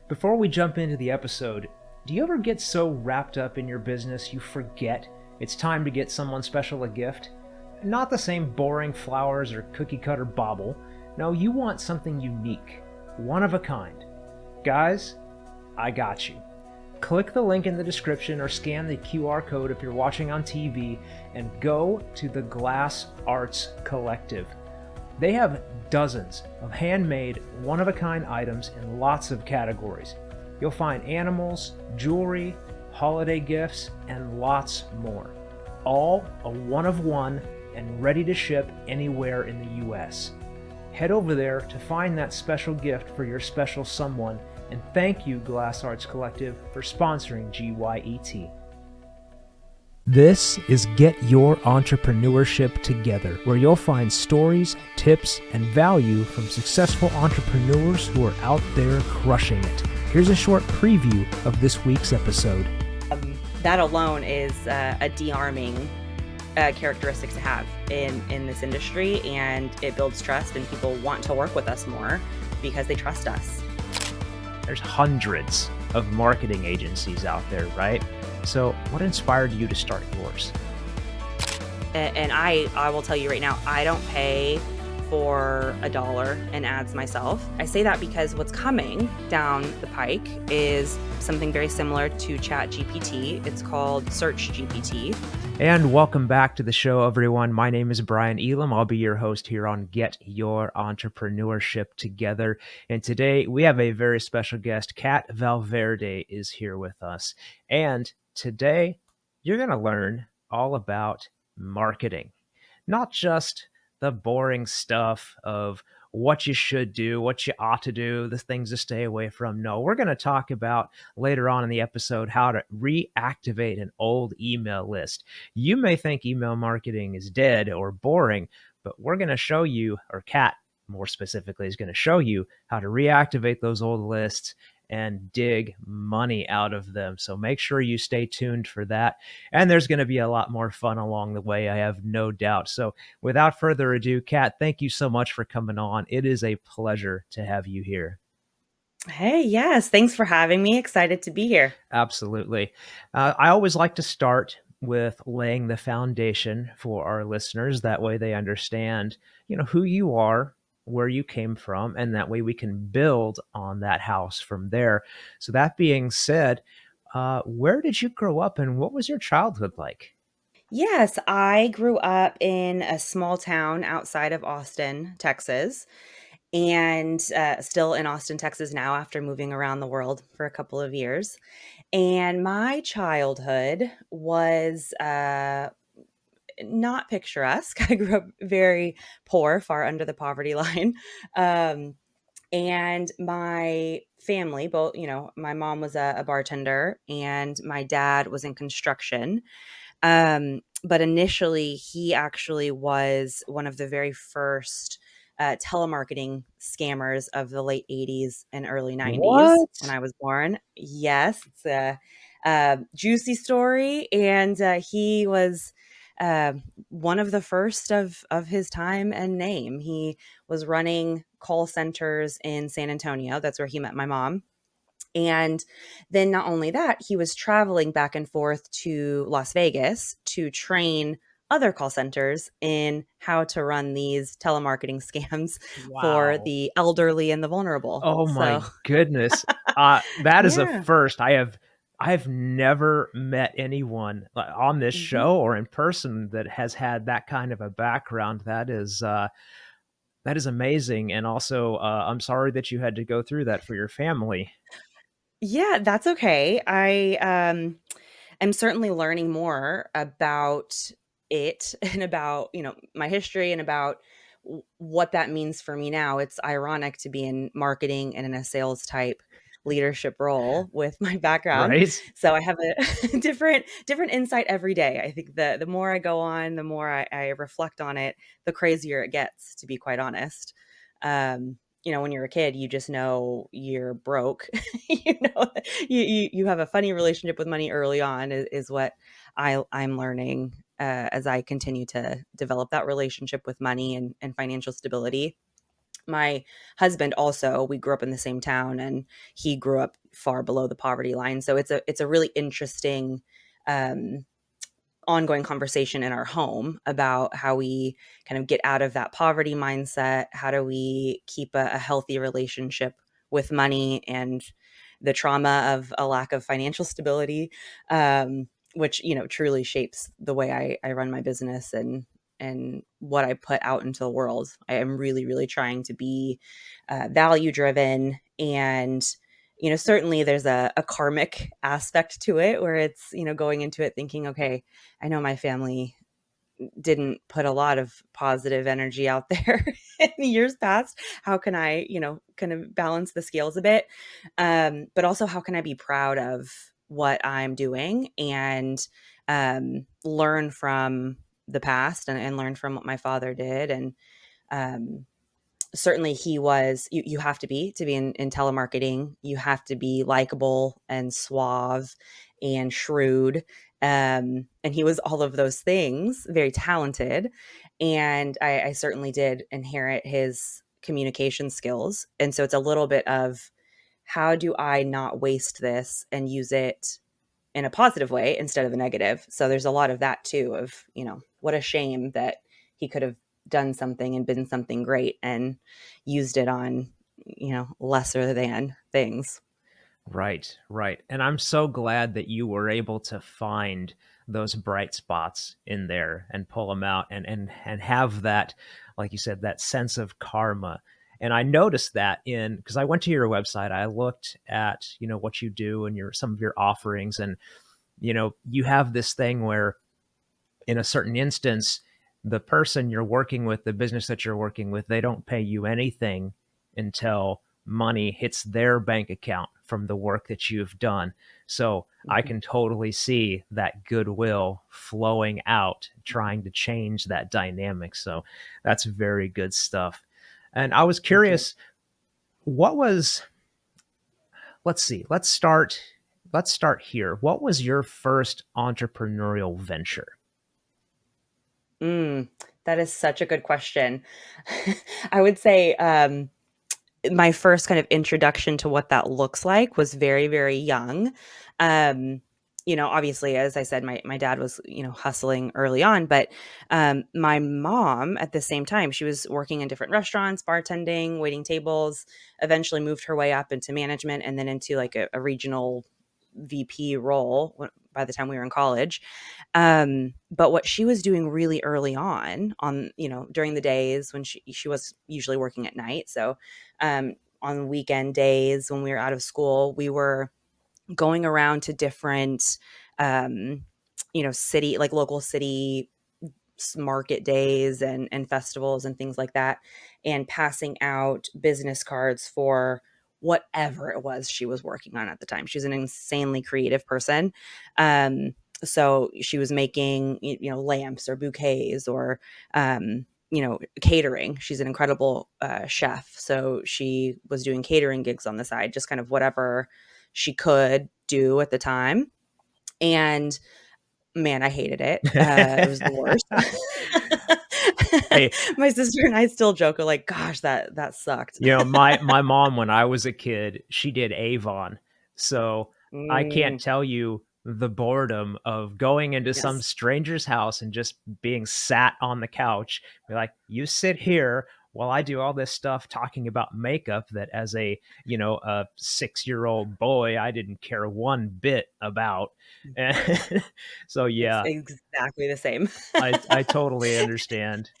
Before we jump into the episode, do you ever get so wrapped up in your business you forget it's time to get someone special a gift? Not the same boring flowers or cookie cutter bauble. No, you want something unique, one of a kind. Guys, I got you. Click the link in the description or scan the QR code if you're watching on TV and go to the Glass Arts Collective. They have dozens of handmade, one-of-a-kind items in lots of categories. You'll find animals, jewelry, holiday gifts, and lots more. All a one-of-one and ready to ship anywhere in the US. Head over there to find that special gift for your special someone, and thank you, Glass Arts Collective, for sponsoring GYET. This is Get Your Entrepreneurship Together, where you'll find stories, tips, and value from successful entrepreneurs who are out there crushing it. Here's a short preview of this week's episode. That alone is a de-arming characteristic to have in this industry, and it builds trust, and people want to work with us more because they trust us. There's hundreds of marketing agencies out there, right? So what inspired you to start yours? And I will tell you right now, I don't pay for $1 in ads myself. I say that because what's coming down the pike is something very similar to Chat GPT. It's called Search GPT. And welcome back to the show, everyone. My name is Brian Elam. I'll be your host here on Get Your Entrepreneurship Together. And today we have a very special guest. Cat Valerde is here with us. And today you're going to learn all about marketing, not just the boring stuff of what you should do, what you ought to do, the things to stay away from. No, we're going to talk about later on in the episode how to reactivate an old email list. You may think email marketing is dead or boring, but we're going to show you, or Kat more specifically is going to show you how to reactivate those old lists and dig money out of them. So make sure you stay tuned for that. And there's going to be a lot more fun along the way, I have no doubt. So without further ado, Kat, thank you so much for coming on. It is a pleasure to have you here. Hey, yes. Thanks for having me. Excited to be here. Absolutely. I always like to start with laying the foundation for our listeners. That way they understand, who you are, where you came from, and that way we can build on that house from there. So that being said, where did you grow up and what was your childhood like? Yes, I grew up in a small town outside of Austin, Texas, and still in Austin, Texas now after moving around the world for a couple of years. And my childhood was not picturesque. I grew up very poor, far under the poverty line. Um, and my family, both, my mom was a bartender and my dad was in construction. But initially, he actually was one of the very first telemarketing scammers of the late 80s and early 90s What? when I was born. Yes, it's a juicy story. And he was one of the first of his time and name. He was running call centers in San Antonio. That's where he met my mom. And then not only that, he was traveling back and forth to Las Vegas to train other call centers in how to run these telemarketing scams for Wow. the elderly and the vulnerable. Oh my So, goodness. That is a yeah. first. I've never met anyone on this Mhm. show or in person that has had that kind of a background. That is amazing. And also, I'm sorry that you had to go through that for your family. Yeah, that's okay. I am certainly learning more about it and about, my history and about what that means for me now. It's ironic to be in marketing and in a sales type leadership role with my background. Right? So I have a different insight every day. I think the more I go on, the more I reflect on it, the crazier it gets, to be quite honest. When you're a kid, you just know you're broke. you know, you have a funny relationship with money early on is what I'm learning as I continue to develop that relationship with money and financial stability. My husband also, we grew up in the same town, and he grew up far below the poverty line. So it's a really interesting um, ongoing conversation in our home about how we kind of get out of that poverty mindset. How do we keep a healthy relationship with money and the trauma of a lack of financial stability, which, truly shapes the way I run my business and what I put out into the world. I am really, really trying to be value driven, and certainly there's a karmic aspect to it, where it's, going into it thinking, okay, I know my family didn't put a lot of positive energy out there in the years past. How can I, kind of balance the scales a bit? But also, how can I be proud of what I'm doing, and learn from the past, and learn from what my father did? And um, certainly he was, you have to be in telemarketing, you have to be likable and suave and shrewd, and he was all of those things, very talented. And I certainly did inherit his communication skills, and so it's a little bit of, how do I not waste this and use it in a positive way instead of a negative? So there's a lot of that too, of, what a shame that he could have done something and been something great and used it on, lesser than things. Right, right. And I'm so glad that you were able to find those bright spots in there and pull them out and have that, like you said, that sense of karma. And I noticed that in, because I went to your website, I looked at, what you do and your some of your offerings, and you have this thing where in a certain instance, the person you're working with, the business that you're working with, they don't pay you anything until money hits their bank account from the work that you've done. So I Mhm. can totally see that goodwill flowing out, trying to change that dynamic. So that's very good stuff. And I was Thank you. curious, what was, let's see, let's start here. What was your first entrepreneurial venture? Mm, that is such a good question. I would say, my first kind of introduction to what that looks like was very, very young. Um, Obviously, as I said, my dad was, hustling early on, but my mom at the same time, she was working in different restaurants, bartending, waiting tables, eventually moved her way up into management, and then into like a regional VP role by the time we were in college. But what she was doing really early on, during the days when she was usually working at night. So, on weekend days when we were out of school, we were going around to different, um, city, like local city market days and festivals and things like that, and passing out business cards for whatever it was she was working on at the time. She's an insanely creative person. Um, so she was making, lamps or bouquets, or, catering. She's an incredible chef. So she was doing catering gigs on the side, just kind of whatever she could do at the time. And man, I hated it. It was the worst. Hey, My sister and I still joke, we're like, "Gosh, that sucked." my mom, when I was a kid, she did Avon. So I can't Mm, tell you the boredom of going into some yes. stranger's house and just being sat on the couch. Be like, you sit here while I do all this stuff talking about makeup that as a 6-year-old boy, I didn't care one bit about. And so It's yeah, exactly the same. I totally understand.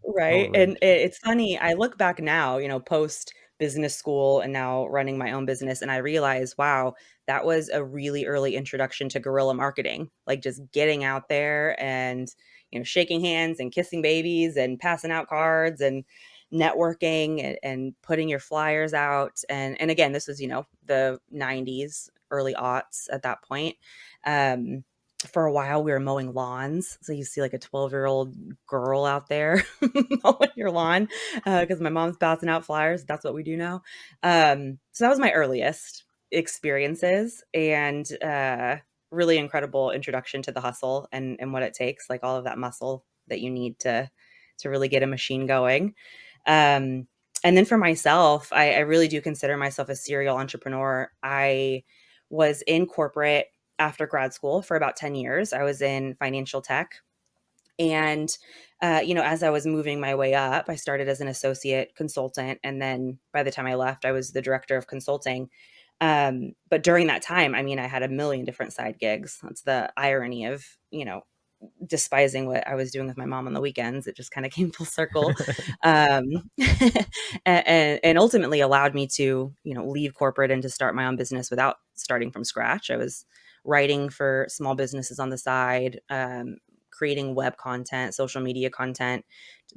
Right, Totally and understand. it's funny, I look back now, post business school and now running my own business, and I realize, wow, that was a really early introduction to guerrilla marketing, like just getting out there and, shaking hands and kissing babies and passing out cards and networking and putting your flyers out, and again, this was, the '90s, early aughts at that point. Um, for a while, we were mowing lawns, so you see, like, a 12-year-old girl out there mowing your lawn, because my mom's passing out flyers. That's what we do now. So that was my earliest experiences, and really incredible introduction to the hustle and what it takes, like all of that muscle that you need to really get a machine going. Um, And then for myself, I really do consider myself a serial entrepreneur. I was in corporate after grad school for about 10 years. I was in financial tech. And, as I was moving my way up, I started as an associate consultant. And then by the time I left, I was the director of consulting. But during that time, I mean, I had a million different side gigs. That's the irony of, despising what I was doing with my mom on the weekends. It just kind of came full circle, um, and ultimately allowed me to, leave corporate and to start my own business without starting from scratch. I was writing for small businesses on the side, creating web content, social media content,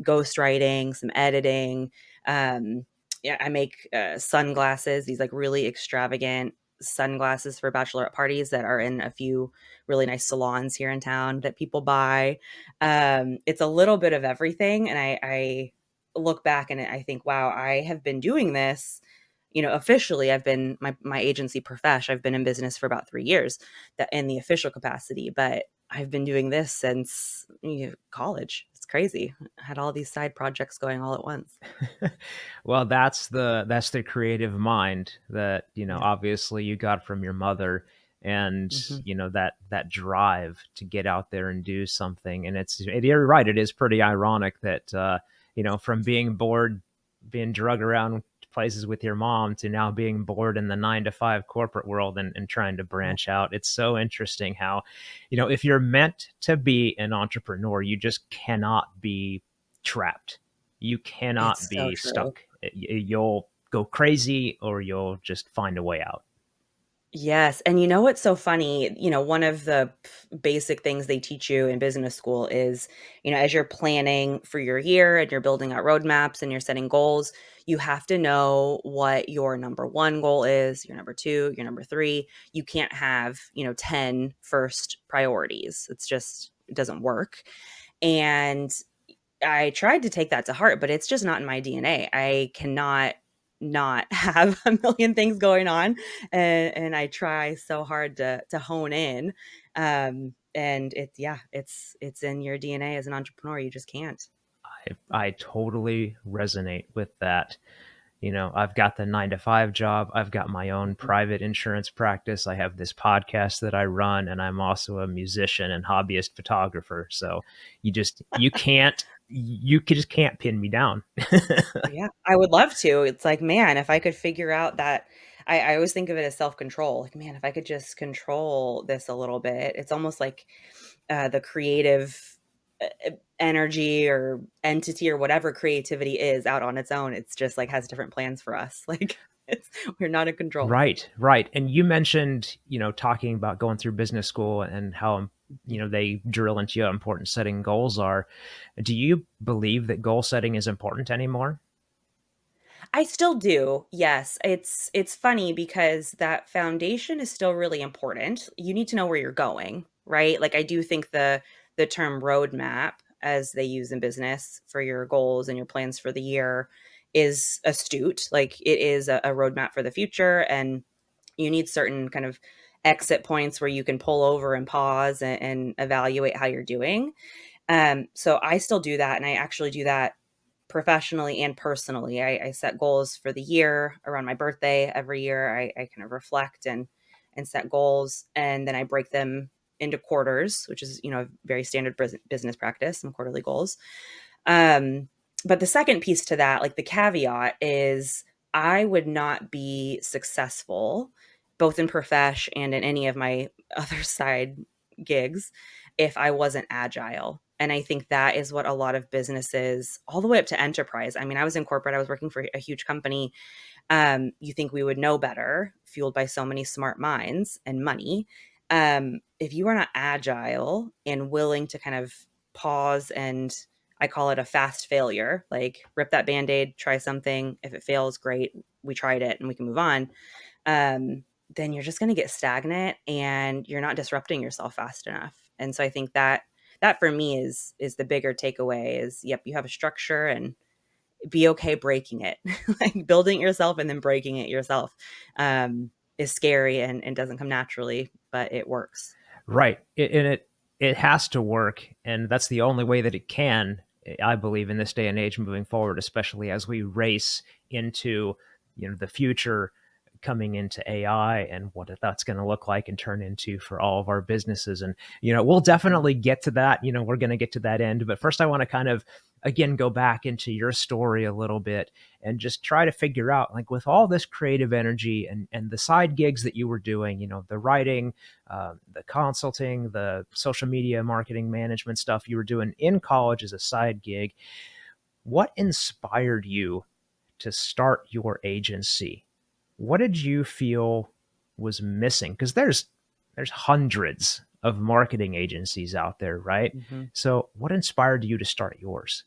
ghostwriting, some editing. Yeah, I make sunglasses, these like really extravagant sunglasses for bachelorette parties that are in a few really nice salons here in town that people buy. It's a little bit of everything. And I look back and I think, wow, I have been doing this. Officially, I've been my agency Profesh. I've been in business for about 3 years, that in the official capacity, but I've been doing this since college. It's crazy. I had all these side projects going all at once. Well, that's the creative mind that, Yeah. obviously you got from your mother, and, Mhm. that drive to get out there and do something. And you're right, it is pretty ironic that, from being bored, being drug around places with your mom, to now being bored in the 9 to 5 corporate world, and trying to Yeah. branch out. It's so interesting how, if you're meant to be an entrepreneur, you just cannot be trapped. You cannot It's so be true. stuck. You'll go crazy, or you'll just find a way out. Yes, and you know what's so funny? One of the basic things they teach you in business school is, as you're planning for your year and you're building out roadmaps and you're setting goals, you have to know what your number one goal is, your number two, your number three. You can't have, 10 first priorities. It doesn't work. And I tried to take that to heart, but it's just not in my DNA. I cannot not have a million things going on, and I try so hard to hone in. And it's in your DNA as an entrepreneur. You just can't. I totally resonate with that. I've got the 9 to 5 job. I've got my own Mhm. private insurance practice. I have this podcast that I run, and I'm also a musician and hobbyist photographer. So you just can't pin me down. Yeah, I would love to. It's like, man, if I could figure out that I always think of it as self-control. Like, man, if I could just control this a little bit, it's almost like the creative energy or entity or whatever creativity is out on its own. It's just like has different plans for us. Like we're not in control. Right, right. And you mentioned, talking about going through business school, and how, Mhm. they drill into you how important setting goals are. Do you believe that goal setting is important anymore? I still do. Yes. It's funny because that foundation is still really important. You need to know where you're going, right? Like I do think the term roadmap as they use in business for your goals and your plans for the year is astute. Like it is a roadmap for the future, and you need certain kind of exit points where you can pull over and pause and evaluate how you're doing. So I still do that, and I actually do that professionally and personally. I set goals for the year around my birthday every year. I kind of reflect and set goals, and then I break them into quarters, which is very standard business practice, some quarterly goals. Um, but the second piece to that, like the caveat, is I would not be successful both in Profesh and in any of my other side gigs if I wasn't agile. And I think that is what a lot of businesses, all the way up to enterprise. I mean, I was in corporate, I was working for a huge company. You think we would know better, fueled by so many smart minds and money. If you are not agile and willing to kind of pause and I call it a fast failure, like rip that band aid, try something. If it fails, great. We tried it and we can move on. Then you're just going to get stagnant and you're not disrupting yourself fast enough. And so I think that for me is the bigger takeaway is, yep, you have a structure and be okay breaking it. Like building it yourself and then breaking it yourself is scary and doesn't come naturally, but it works. Right. And it has to work, and that's the only way that it can. I believe in this day and age moving forward, especially as we race into, the future coming into AI and what that's going to look like and turn into for all of our businesses. And, we'll Mhm. definitely get to that. We're going to get to that end. But first, I want to kind of, again, go back into your story a little bit and just try to figure out, like, with all this creative energy and the side gigs that you were doing, the writing, the consulting, the social media marketing management stuff you were doing in college as a side gig. What inspired you to start your agency? What did you feel was missing? Because there's hundreds of marketing agencies out there, right? Mhm. So what inspired you to start yours?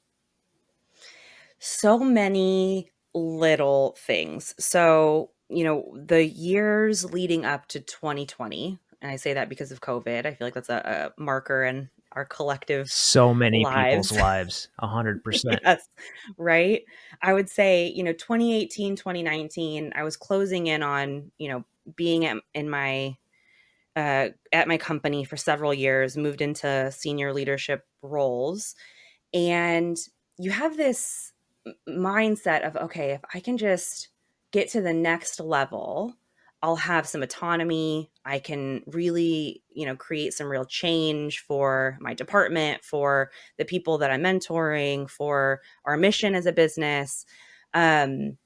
So many little things. So, the years leading up to 2020, and I say that because of COVID, I feel like that's a marker in our collective So many people's lives. lives, 100%. Yes, right? I would say, 2018, 2019, I was closing in on, being at my company for several years, moved into senior leadership roles, and you have this mindset of, okay, if I can just get to the next level, I'll have some autonomy. I can really, create some real change for my department, for the people that I'm mentoring, for our mission as a business. Um,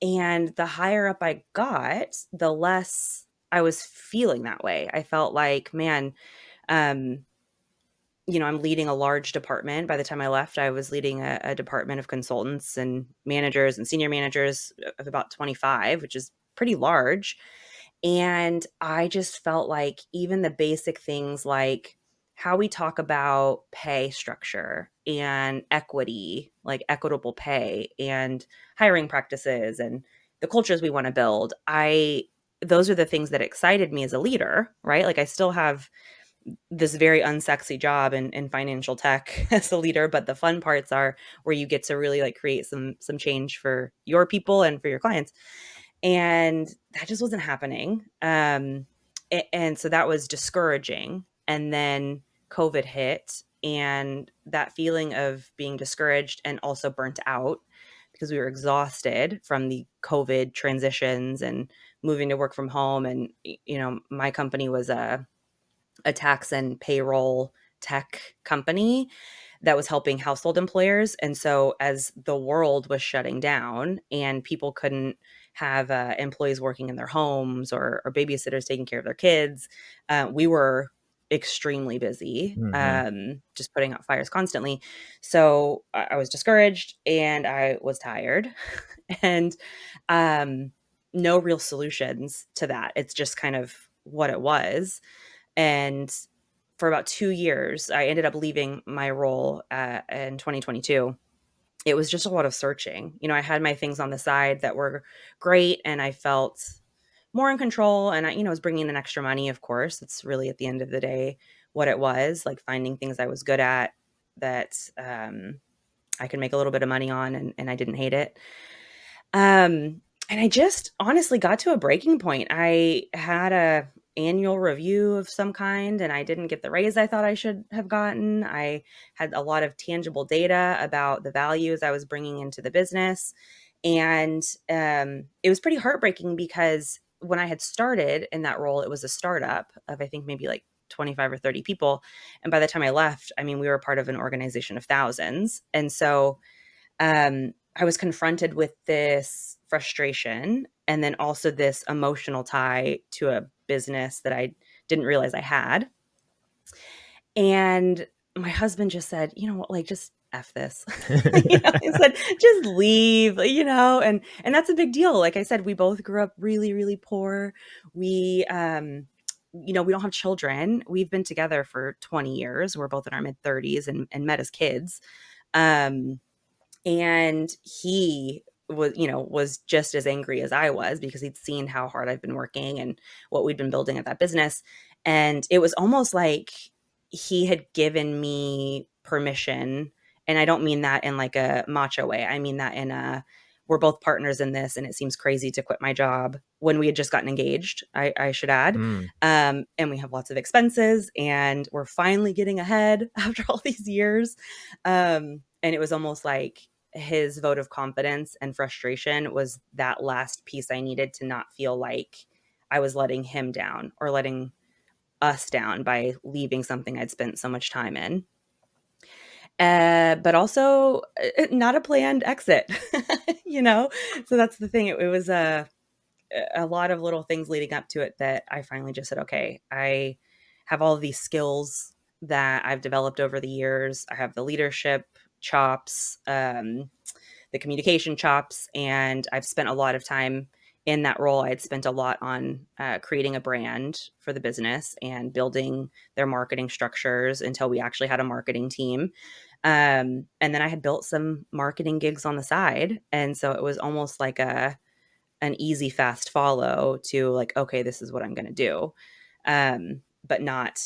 and the higher up I got, the less I was feeling that way. I felt like, man, um, I'm leading a large department. By the time I left, I was leading a department of consultants and managers and senior managers of about 25, which is pretty large. And I just felt like even the basic things like how we talk about pay structure and equity, like equitable pay and hiring practices and the cultures we want to build, those are the things that excited me as a leader, right? Like I still have this very unsexy job in financial tech as a leader, but the fun parts are where you get to really like create some change for your people and for your clients. And that just wasn't happening. And so that was discouraging. And then COVID hit, and that feeling of being discouraged and also burnt out because we were exhausted from the COVID transitions and moving to work from home. And, my company was a tax and payroll tech company that was helping household employers. And so, as the world was shutting down and people couldn't have employees working in their homes or babysitters taking care of their kids, we were extremely busy, Hmm. just putting out fires constantly. So, I was discouraged and I was tired, and um, no real solutions to that. It's just kind of what it was. And for about 2 years, I ended up leaving my role, in 2022. It was just a lot of searching. I had my things on the side that were great, and I felt more in control, and I was bringing in extra money, of course. It's really at the end of the day what it was, like finding things I was good at that, I could make a little bit of money on, and I didn't hate it. And I just honestly got to a breaking point. I had a annual review of some kind and I didn't get the raise I thought I should have gotten. I had a lot of tangible data about the values I was bringing into the business. And it was pretty heartbreaking because when I had started in that role, it was a startup of, I think, maybe like 25 or 30 people. And by the time I left, I mean, we were part of an organization of thousands. And so I was confronted with this frustration and then also this emotional tie to a business that I didn't realize I had. And my husband just said, "You know what? Like, just f this." He said, "Just leave." And that's a big deal. Like I said, we both grew up really, really poor. We, we don't have children. We've been together for 20 years. We're both in our mid 30s and met as kids. Um, and he was just as angry as I was because he'd seen how hard I've been working and what we'd been building at that business. And it was almost like he had given me permission. And I don't mean that in like a macho way. I mean that in a, we're both partners in this and it seems crazy to quit my job when we had just gotten engaged, I should add. Mm. And we have lots of expenses and we're finally getting ahead after all these years. And it was almost like his vote of confidence and frustration was that last piece I needed to not feel like I was letting him down or letting us down by leaving something I'd spent so much time in. But also not a planned exit, you know? So that's the thing. It was a lot of little things leading up to it that I finally just said, okay, I have all of these skills that I've developed over the years. I have the leadership chops, the communication chops, and I've spent a lot of time in that role. I had spent a lot on creating a brand for the business and building their marketing structures until we actually had a marketing team. And then I had built some marketing gigs on the side. And so it was almost like an easy fast follow to like, okay, this is what I'm going to do. But not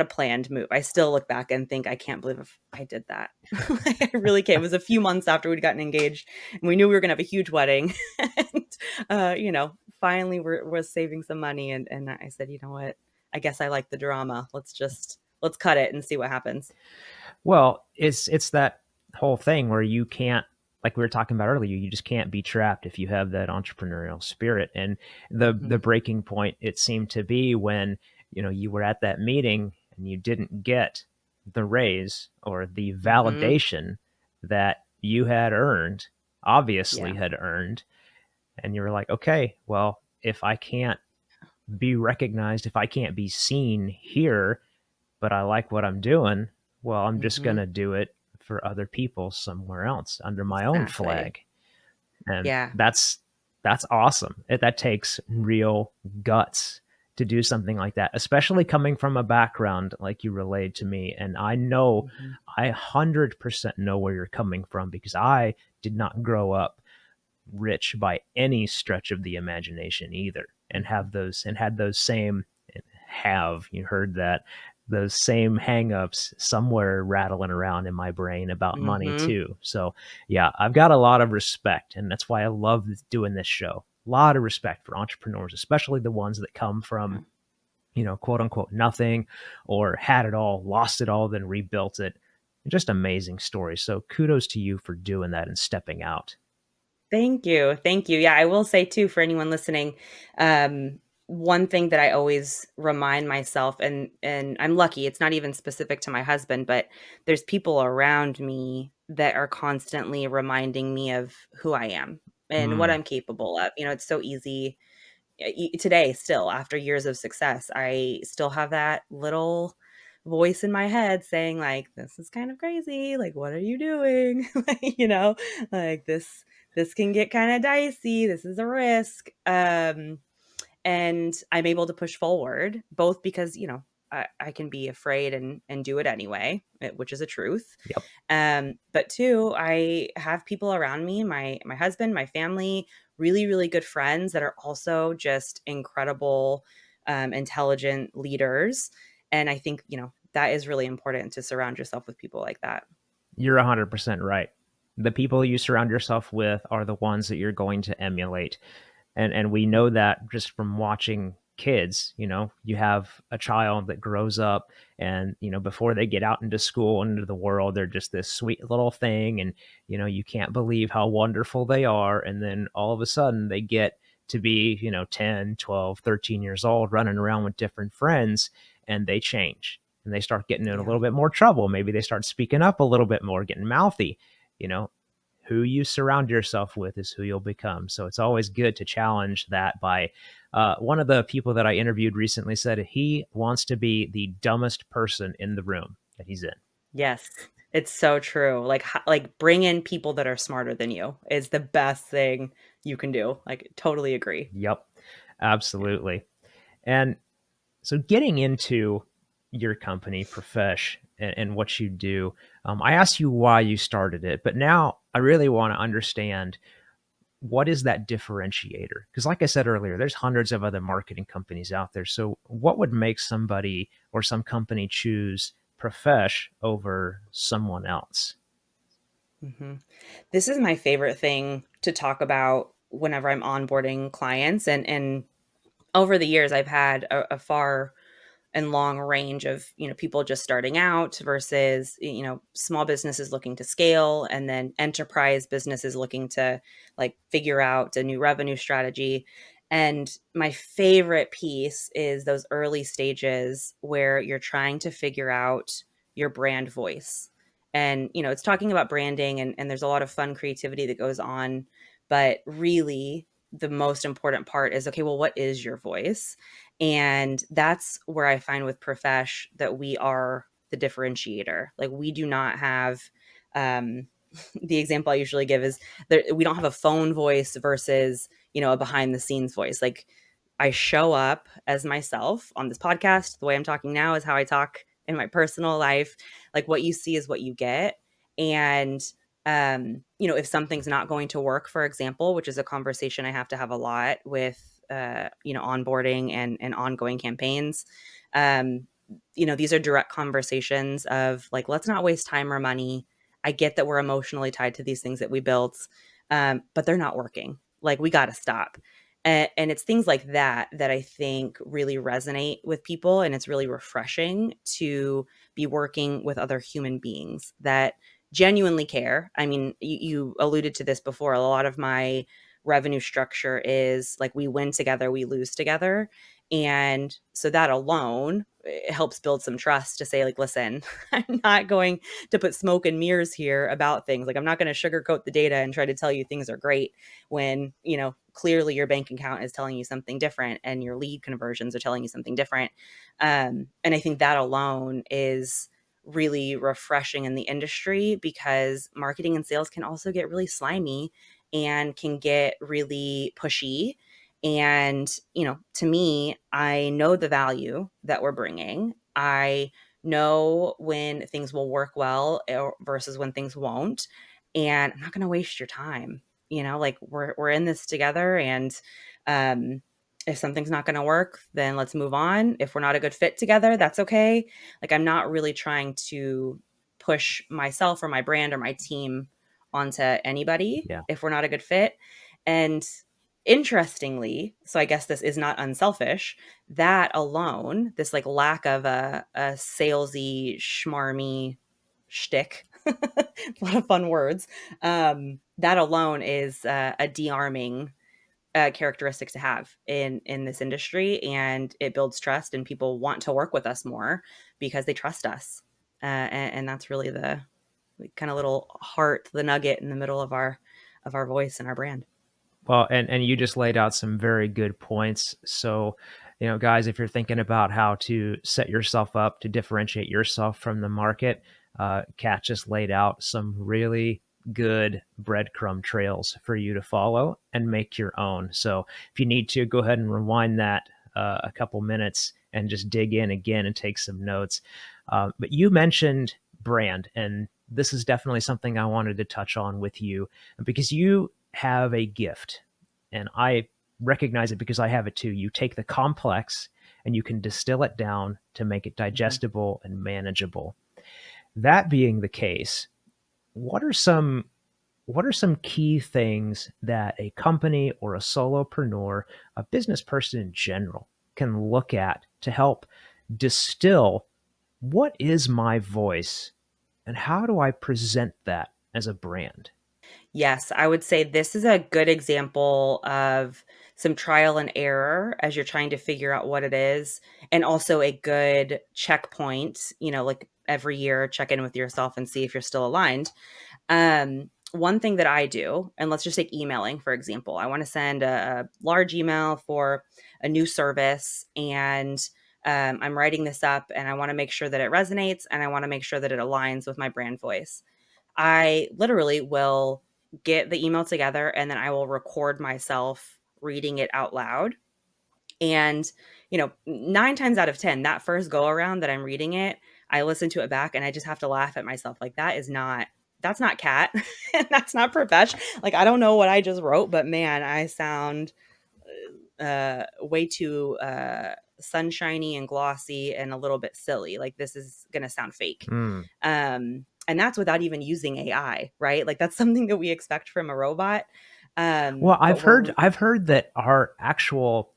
a planned move. I still look back and think I can't believe if I did that. I really can't. It was a few months after we'd gotten engaged and we knew we were going to have a huge wedding. And finally we're saving some money, and I said, you know what? I guess I like the drama. Let's cut it and see what happens. Well, it's that whole thing where you can't, like we were talking about earlier, you just can't be trapped if you have that entrepreneurial spirit. And the Mhm. breaking point, it seemed to be when, you were at that meeting and you didn't get the raise or the Mhm. validation that you had earned, obviously Yeah, had earned. And you were like, okay, well, if I can't be recognized, if I can't be seen here, but I like what I'm doing, well, I'm just going Mhm. to do it for other people somewhere else under my own Exactly. flag. And Yeah. that's awesome. That takes real guts to do something like that, especially coming from a background like you relayed to me. And I know, Mhm. I 100% know where you're coming from, because I did not grow up rich by any stretch of the imagination either, and Mhm. had those same, have you heard that, those same hangups somewhere rattling around in my brain about money Mhm. too. So yeah, I've got a lot of respect, and that's why I love doing this show. A lot of respect for entrepreneurs, especially the ones that come from, quote unquote nothing, or had it all, lost it all, then rebuilt it. Just amazing stories. So kudos to you for doing that and stepping out. Thank you. Thank you. Yeah, I will say too for anyone listening, one thing that I always remind myself, and I'm lucky, it's not even specific to my husband, but there's people around me that are constantly reminding me of who I am and what Mm, I'm capable of. It's so easy today still after years of success. I still have that little voice in my head saying like, this is kind of crazy, like what are you doing? Like, like this can get kind of dicey, this is a risk. And I'm able to push forward both because I can be afraid and do it anyway, which is a truth. yep. But two, I have people around me, my husband, my family, really really good friends that are also just incredible, intelligent leaders. And I think that is really important to surround yourself with people like that. You're 100% right. The people you surround yourself with are the ones that you're going to emulate. And we know that just from watching kids. You have a child that grows up, and before they get out into school and into the world, they're just this sweet little thing, and you can't believe how wonderful they are. And then all of a sudden they get to be 10, 12, 13 years old, running around with different friends, and they change, and they start getting in a Yeah. little bit more trouble. Maybe they start speaking up a little bit more, getting mouthy. you know who you surround yourself with is who you'll become. So it's always good to challenge that by, one of the people that I interviewed recently said he wants to be the dumbest person in the room that he's in. Yes. It's so true. Like bring in people that are smarter than you is the best thing you can do. Like totally agree. Yep, Yeah. absolutely. And so getting into your company, Profesh, and what you do, I asked you why you started it, but now I really want to understand, what is that differentiator? Because, like I said earlier, there's hundreds of other marketing companies out there. So, what would make somebody or some company choose Profesh over someone else? Mhm. This is my favorite thing to talk about whenever I'm onboarding clients, and over the years I've had a far and long range of, people just starting out versus, small businesses looking to scale, and then enterprise businesses looking to like figure out a new revenue strategy. And my favorite piece is those early stages where you're trying to figure out your brand voice. And, it's talking about branding, and there's a lot of fun creativity that goes on. But really, the most important part is, okay, well, what is your voice? And that's where I find with Profesh that we are the differentiator. Like, we do not have, um, the example I usually give is we don't have a phone voice versus, a behind the scenes voice. Like, I show up as myself on this podcast. The way I'm talking now is how I talk in my personal life. Like, what you see is what you get. And, if something's not going to work, for example, which is a conversation I have to have a lot with, onboarding and ongoing campaigns. These are direct conversations of like, let's not waste time or money. I get that we're emotionally tied to these things that we built, but they're not working. Like, we got to stop. And it's things like that I think really resonate with people. And it's really refreshing to be working with other human beings that genuinely care. I mean, you alluded to this before. A lot of my revenue structure is like, we win together, we lose together. And so that alone helps build some trust to say, like, listen, I'm not going to put smoke and mirrors here about things. Like, I'm not going to sugarcoat the data and try to tell you things are great when, clearly your bank account is telling you something different and your lead conversions are telling you something different. And I think that alone is really refreshing in the industry, because marketing and sales can also get really slimy and can get really pushy. And, to me, I know the value that we're bringing. I know when things will work well versus when things won't. And I'm not going to waste your time. Like, we're in this together. And if something's not going to work, then let's move on. If we're not a good fit together, that's okay. Like, I'm not really trying to push myself or my brand or my team onto anybody Yeah. if we're not a good fit. And interestingly, so I guess this is not unselfish, that alone, this like lack of a salesy, schmarmy shtick, a lot of fun words, that alone is a de-arming characteristic to have in this industry, and it builds trust, and people want to work with us more because they trust us. And that's really the kind of little heart, the nugget in the middle of our voice and our brand. Well, and you just laid out some very good points. So, guys, if you're thinking about how to set yourself up to differentiate yourself from the market, Kat just laid out some really good breadcrumb trails for you to follow and make your own. So, if you need to, go ahead and rewind that a couple minutes and just dig in again and take some notes. But you mentioned brand, and this is definitely something I wanted to touch on with you, because you have a gift, and I recognize it because I have it too. You take the complex and you can distill it down to make it digestible and manageable. That being the case, what are some key things that a company or a solopreneur, a business person in general, can look at to help distill what is my voice and how do I present that as a brand? Yes, I would say this is a good example of some trial and error as you're trying to figure out what it is, and also a good checkpoint, like every year, check in with yourself and see if you're still aligned. One thing that I do, and let's just take emailing, for example. I want to send a large email for a new service, and I'm writing this up, and I want to make sure that it resonates, and I want to make sure that it aligns with my brand voice. I literally will get the email together, and then I will record myself reading it out loud. And, 9 times out of 10, that first go around that I'm reading it, I listen to it back and I just have to laugh at myself. Like, that's not Cat. And that's not Profesh. Like, I don't know what I just wrote, but man, I sound way too sunshiny and glossy and a little bit silly. Like, this is going to sound fake. Mm. And that's without even using AI, right? Like, that's something that we expect from a robot. Well, But I've heard that our actual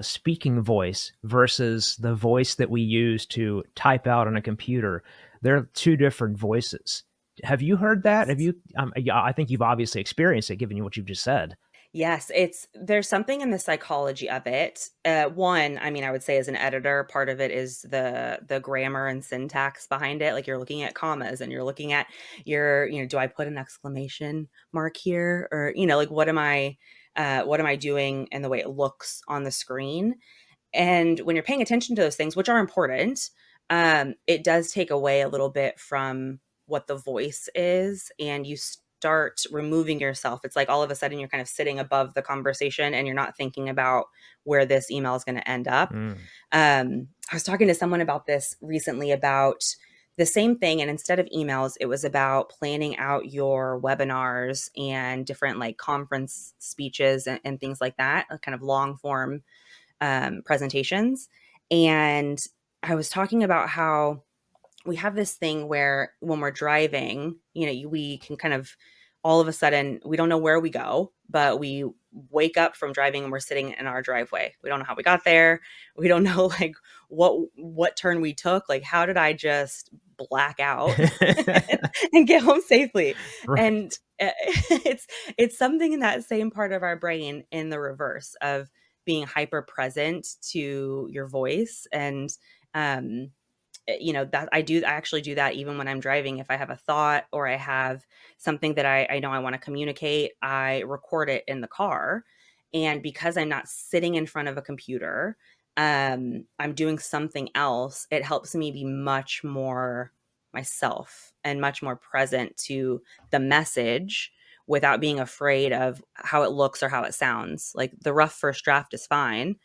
speaking voice versus the voice that we use to type out on a computer. They're two different voices. Have you heard that? Have Yes. you? Yeah, I think you've obviously experienced it, given what you've just said. Yes, there's something in the psychology of it. One, I mean, I would say as an editor, part of it is the grammar and syntax behind it. Like you're looking at commas and you're looking at do I put an exclamation mark here? Or, like what am I doing and the way it looks on the screen? And when you're paying attention to those things, which are important, it does take away a little bit from what the voice is, and you start removing yourself. It's like all of a sudden you're kind of sitting above the conversation and you're not thinking about where this email is going to end up. Mm. I was talking to someone about this recently about the same thing. And instead of emails, it was about planning out your webinars and different like conference speeches and things like that, kind of long form presentations. And I was talking about how we have this thing where when we're driving, we can kind of all of a sudden we don't know where we go, but we wake up from driving and we're sitting in our driveway. We don't know how we got there. We don't know like what turn we took. Like how did I just black out and get home safely? And Right. it's something in that same part of our brain in the reverse of being hyper present to your voice and um that I actually do that even when I'm driving. If I have a thought or I have something that I know I want to communicate, I record it in the car. And because I'm not sitting in front of a computer, I'm doing something else. It helps me be much more myself and much more present to the message without being afraid of how it looks or how it sounds. Like the rough first draft is fine.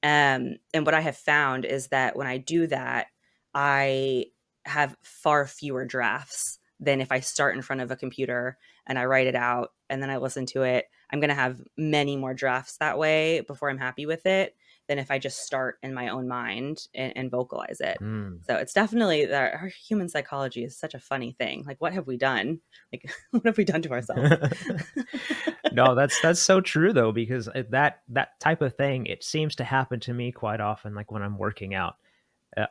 And what I have found is that when I do that, I have far fewer drafts than if I start in front of a computer and I write it out and then I listen to it. I'm going to have many more drafts that way before I'm happy with it than if I just start in my own mind and vocalize it. Mm. So it's definitely that our human psychology is such a funny thing. Like, what have we done? Like, what have we done to ourselves? No, that's so true though, because that type of thing, it seems to happen to me quite often. Like when I'm working out,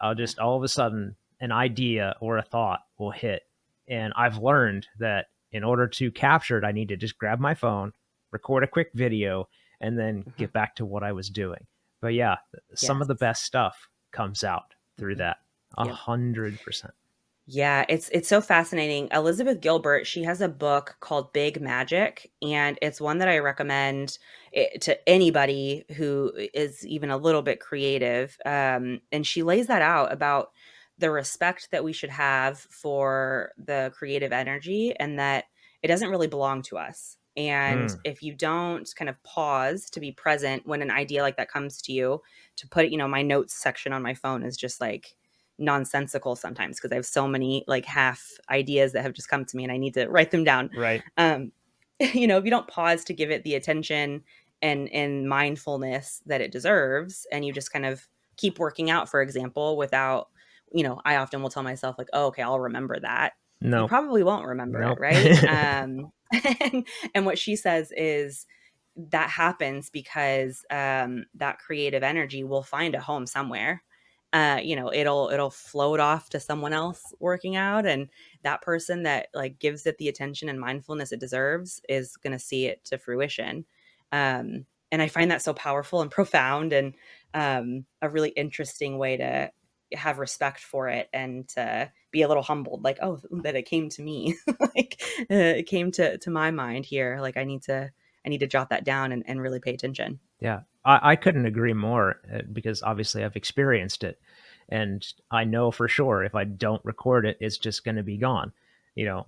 I'll Yeah. just all of a sudden an idea or a thought will hit, and I've learned that in order to capture it, I need to just grab my phone, record a quick video, and then Mhm. get back to what I was doing. But yeah, some of Yes. the best stuff comes out through Mhm. that. Yep. 100%. Yeah, it's so fascinating. Elizabeth Gilbert, she has a book called Big Magic, and it's one that I recommend to anybody who is even a little bit creative. And she lays that out about the respect that we should have for the creative energy and that it doesn't really belong to us. And Mm, if you don't kind of pause to be present when an idea like that comes to you, to put it, my notes section on my phone is just like nonsensical sometimes because I have so many like half ideas that have just come to me and I need to write them down. right. Um, if you don't pause to give it the attention and mindfulness that it deserves, and you just kind of keep working out, for example, without, I often will tell myself like, oh, okay, I'll remember that. You Nope. probably won't remember it, Nope. right? And what she says is that happens because that creative energy will find a home somewhere. It'll float off to someone else working out, and that person that like gives it the attention and mindfulness it deserves is going to see it to fruition. And I find that so powerful and profound, and a really interesting way to have respect for it and to be a little humbled, like, oh, that it came to me, like it came to my mind here. Like I need to jot that down and really pay attention. Yeah, I couldn't agree more, because obviously I've experienced it, and I know for sure if I don't record it, it's just going to be gone.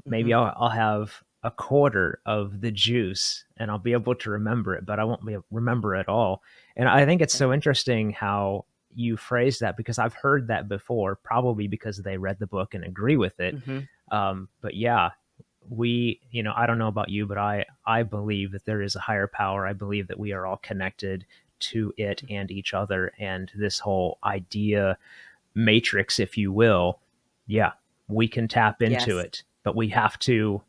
Maybe Hmm. I'll have a quarter of the juice and I'll be able to remember it, but I won't be able to remember it all. And I think it's Right. so interesting how you phrase that, because I've heard that before, probably because they read the book and agree with it. Hmm. But yeah, I don't know about you, but I believe that there is a higher power. I believe that we are all connected to it and each other, and this whole idea matrix, if you will. Yeah, we can tap into Yes. it, but we have to.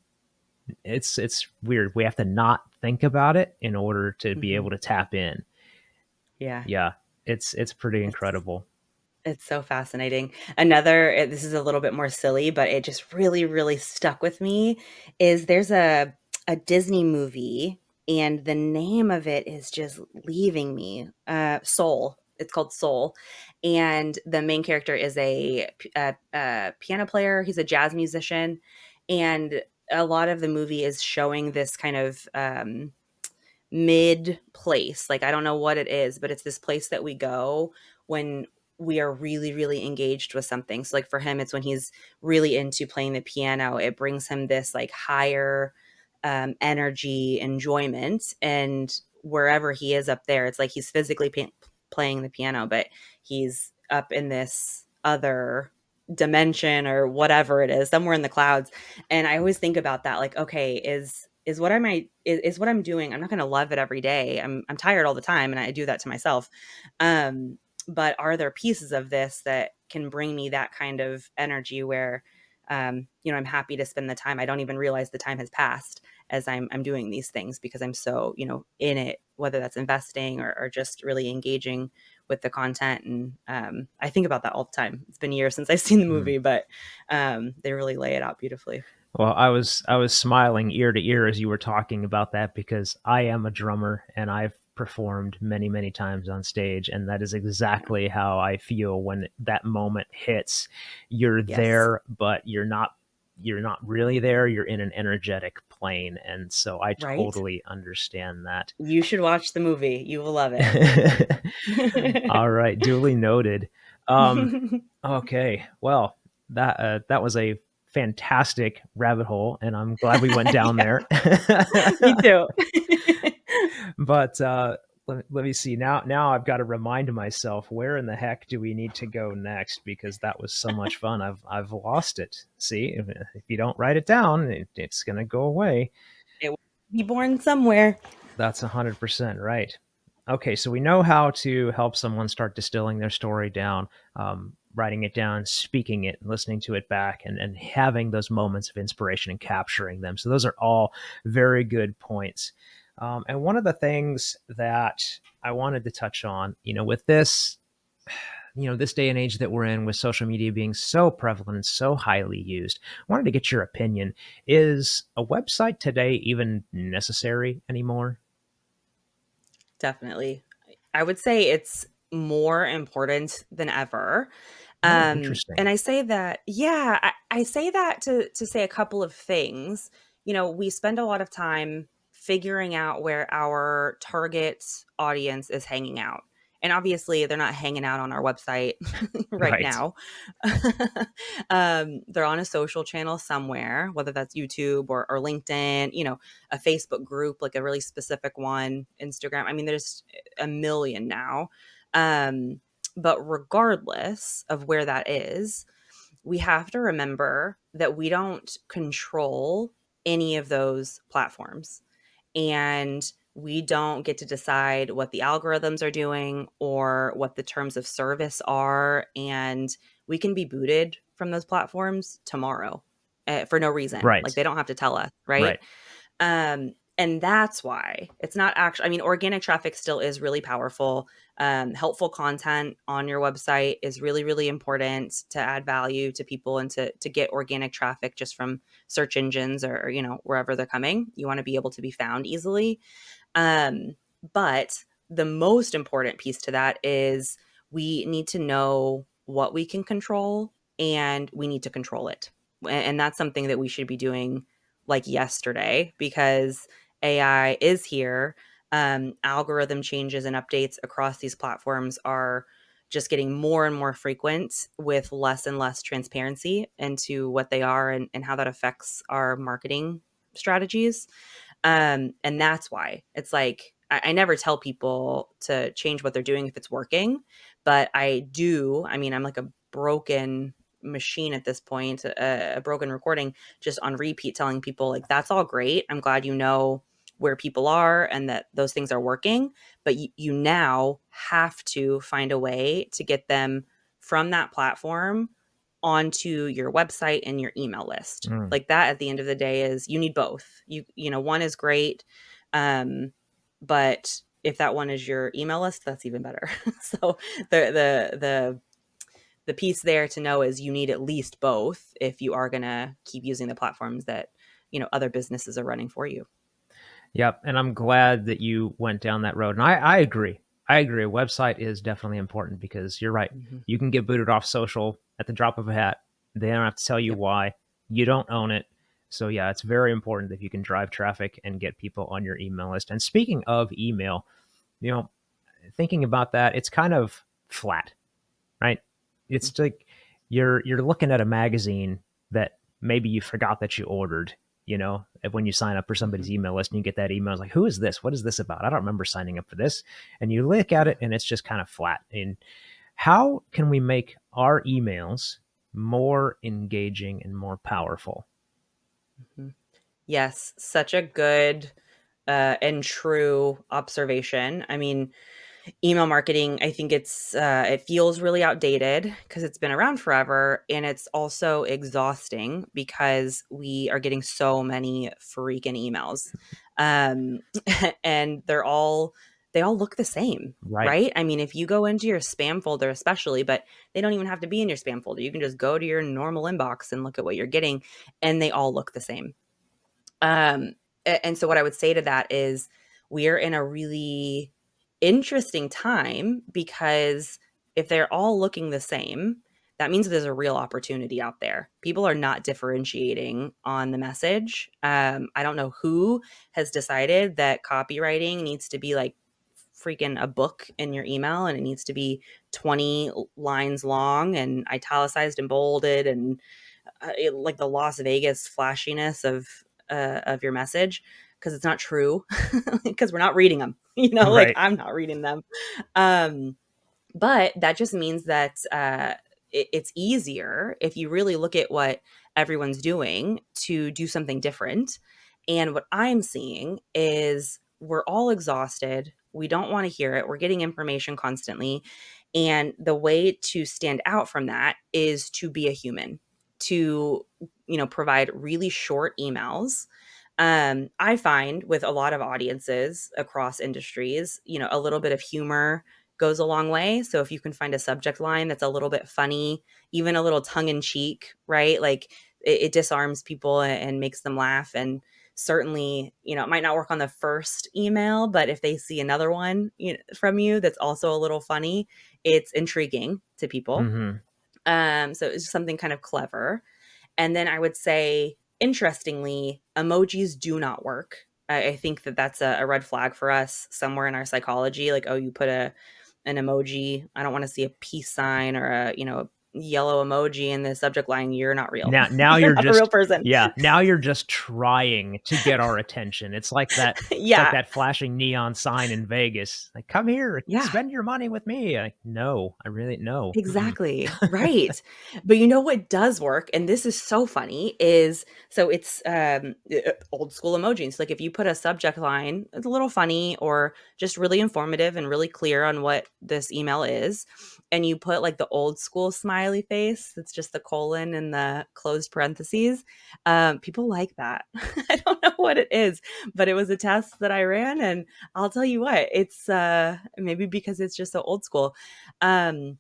It's weird. We have to not think about it in order to be Hmm. able to tap in. Yeah. Yeah. It's pretty It's incredible. it's so fascinating. Another, this is a little bit more silly, but it just really, really stuck with me, is there's a Disney movie, and the name of it is just leaving me. Soul. It's called Soul, and the main character is a piano player. He's a jazz musician, and a lot of the movie is showing this kind of mid place. Like, I don't know what it is, but it's this place that we go when we are really, really engaged with something. So, like, for him, it's when he's really into playing the piano. It brings him this like higher energy, enjoyment. And wherever he is up there, it's like he's physically playing the piano, but he's up in this other dimension or whatever it is, somewhere in the clouds. And I always think about that, like, okay, is what is what I'm doing. I'm not going to love it every day. I'm tired all the time, and I do that to myself. Um, but are there pieces of this that can bring me that kind of energy where, I'm happy to spend the time. I don't even realize the time has passed as I'm doing these things because I'm so, in it, whether that's investing or just really engaging with the content. And I think about that all the time. It's been years since I've seen the Mm. movie, but they really lay it out beautifully. Well, I was smiling ear to ear as you were talking about that because I am a drummer and I've performed many, many times on stage, and that is Yeah. exactly how I feel when that moment hits. You're Yes. there, but you're not really there. You're in an energetic plane, and so I Right? totally understand that. You should watch the movie. You will love it. All right, duly noted. Okay, well, that was a fantastic rabbit hole, and I'm glad we went down Yeah, there. me too. But let me see. Now I've got to remind myself where in the heck do we need to go next because that was so much fun. I've lost it. See, if you don't write it down, it's gonna go away. It will be born somewhere. That's 100% right. Okay, so we know how to help someone start distilling their story down, writing it down, speaking it, listening to it back, and having those moments of inspiration and capturing them. So, those are all very good points. And one of the things that I wanted to touch on, with this, this day and age that we're in, with social media being so prevalent and so highly used, I wanted to get your opinion. Is a website today even necessary anymore? Definitely. I would say it's more important than ever. Oh, interesting. And I say that, yeah, I say that to say a couple of things. We spend a lot of time figuring out where our target audience is hanging out. And obviously, they're not hanging out on our website right Right. now. They're on a social channel somewhere, whether that's YouTube or LinkedIn, a Facebook group, like a really specific one, Instagram. I mean, there's a million now. But regardless of where that is, we have to remember that we don't control any of those platforms. And we don't get to decide what the algorithms are doing or what the terms of service are. And we can be booted from those platforms tomorrow for no reason. Right. Like, they don't have to tell us, right? Right. And that's why it's not actually, I mean, organic traffic still is really powerful. Helpful content on your website is really, really important to add value to people and to get organic traffic just from search engines or, wherever they're coming. You want to be able to be found easily. Um, but the most important piece to that is we need to know what we can control and we need to control it. And that's something that we should be doing like yesterday because AI is here. Algorithm changes and updates across these platforms are just getting more and more frequent with less and less transparency into what they are and how that affects our marketing strategies. And that's why it's like I never tell people to change what they're doing if it's working, but I do. I mean, I'm like a broken machine at this point, a broken recording, just on repeat, telling people like that's all great. I'm glad you know where people are and that those things are working, but you now have to find a way to get them from that platform onto your website and your email list. Mm. Like, that at the end of the day is you need both. One is great. But if that one is your email list, that's even better. So the piece there to know is you need at least both if you are going to keep using the platforms that, other businesses are running for you. Yep. And I'm glad that you went down that road. And I agree. I agree. A website is definitely important because you're right. Mm-hmm. You can get booted off social at the drop of a hat. They don't have to tell you Yep. why. You don't own it. So, yeah, it's very important that you can drive traffic and get people on your email list. And speaking of email, you know, thinking about that, it's kind of flat, right? It's like you're looking at a magazine that maybe you forgot that you ordered, when you sign up for Mm-hmm. somebody's email list and you get that email, it's like, who is this? What is this about? I don't remember signing up for this. And you look at Yeah. it and it's just kind of flat. And how can we make our emails more engaging and more powerful? Mm-hmm. Yes, such a good and true observation. I mean, email marketing, I think it feels really outdated because it's been around forever, and it's also exhausting because we are getting so many freaking emails. Um, and they all look the same, Right. right? I mean, if you go into your spam folder especially, but they don't even have to be in your spam folder. You can just go to your normal inbox and look at what you're getting, and they all look the same. And so what I would say to that is we're in a really interesting time because if they're all looking the same, that means there's a real opportunity out there. People are not differentiating on the message. I don't know who has decided that copywriting needs to be like freaking a book in your email, and it needs to be 20 lines long and italicized and bolded and like the Las Vegas flashiness of your message, because it's not true, because we're not reading them. Like Right. I'm not reading them. Um, but that just means that it's easier if you really look at what everyone's doing to do something different. And what I'm seeing is we're all exhausted. We don't want to hear it. We're getting information constantly. And the way to stand out from that is to be a human, to, provide really short emails. I find with a lot of audiences across industries, a little bit of humor goes a long way. So if you can find a subject line that's a little bit funny, even a little tongue in cheek, right? Like it disarms people and makes them laugh. And certainly, it might not work on the first email, but if they see another one from you that's also a little funny, it's intriguing to people. Hmm. So it's just something kind of clever. And then I would say, interestingly, emojis do not work. I think that that's a red flag for us somewhere in our psychology. Like, oh, you put an emoji. I don't want to see a peace sign or a yellow emoji in the subject line. You're not real. Now You're you're not a real just person. yeah, now you're just trying to get our attention. It's like Yeah. that flashing neon sign in Vegas. Like, come here, Yeah. spend your money with me. Like, no, I really no. Mm-mm. Exactly. Right. But you know what does work, and this is so funny, is so it's old school emojis. Like if you put a subject line, it's a little funny or just really informative and really clear on what this email is, and you put like the old school smiley face, it's just the colon and the closed parentheses. People like that. I don't know what it is, but it was a test that I ran, and I'll tell you what, it's maybe because it's just so old school. Um,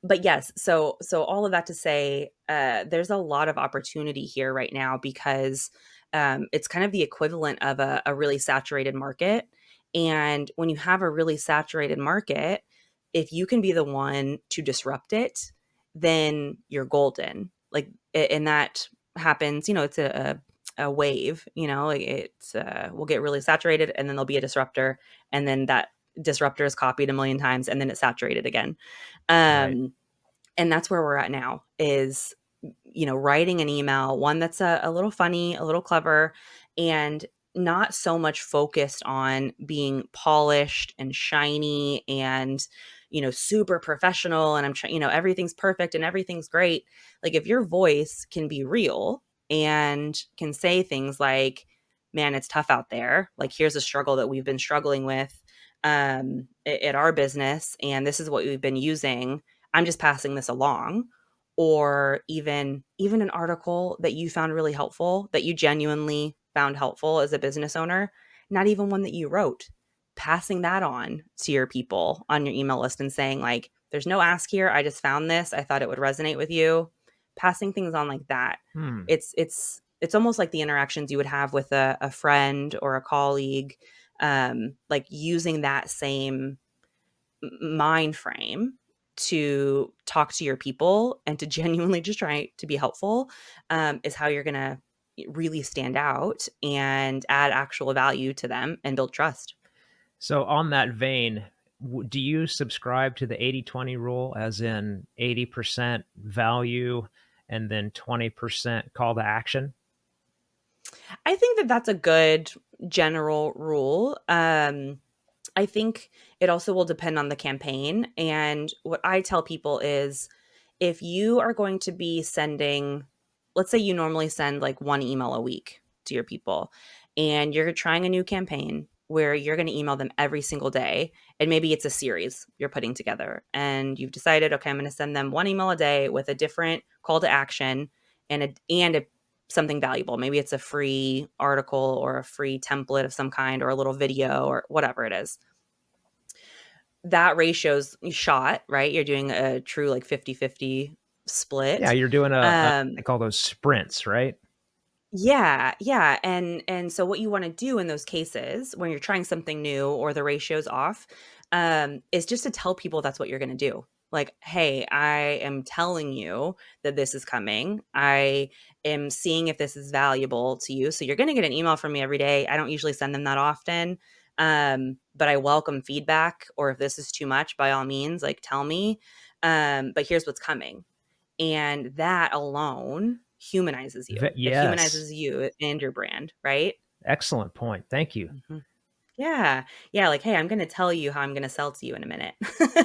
but yes, so all of that to say, there's a lot of opportunity here right now because it's kind of the equivalent of a really saturated market. And when you have a really saturated market, if you can be the one to disrupt it, then you're golden. Like, and that happens. It's a wave. Like it's will get really saturated, and then there'll be a disruptor, and then that disruptor is copied a million times, and then it's saturated again. Right. Um, and that's where we're at now is, writing an email, one that's a little funny, a little clever, and not so much focused on being polished and shiny and, super professional. And everything's perfect and everything's great. Like if your voice can be real and can say things like, man, it's tough out there. Like here's a struggle that we've been struggling with at our business. And this is what we've been using. I'm just passing this along. Or even an article that you found really helpful, that you genuinely found helpful as a business owner, not even one that you wrote. passing that on to your people on your email list and saying like, there's no ask here. I just found this. I thought it would resonate with you. Passing things on like that. Hmm. It's almost like the interactions you would have with a friend or a colleague, like using that same mind frame to talk to your people and to genuinely just try to be helpful, is how you're going to really stand out and add actual value to them and build trust. So on that vein, do you subscribe to the 80-20 rule, as in 80% value and then 20% call to action? I think that that's a good general rule. I think it also will depend on the campaign. And what I tell people is if you are going to be sending, let's say you normally send like one email a week to your people, and you're trying a new campaign where you're going to email them every single day. And maybe it's a series you're putting together, and you've decided, okay, I'm going to send them one email a day with a different call to action and something valuable. Maybe it's a free article or a free template of some kind or a little video or whatever it is. That ratio's shot, right? You're doing a true like 50-50 Yeah, split. you're doing Um, they call those sprints, right? yeah, yeah, and so what you wanna do in those cases when you're trying something new or the ratio's off, is just to tell people that's what you're gonna do. Like, "Hey, I am telling you that this is coming. I am seeing if this is valuable to you, so you're gonna get an email from me every day." I don't usually send them that often, but I welcome feedback, or if this is too much, by all means, like, tell me, but here's what's coming. And that alone humanizes you. It Yes. humanizes you and your brand, right? Excellent point. Thank you. Mhm. Yeah. Yeah, like, "Hey, I'm gonna tell you how I'm gonna sell to you in a minute."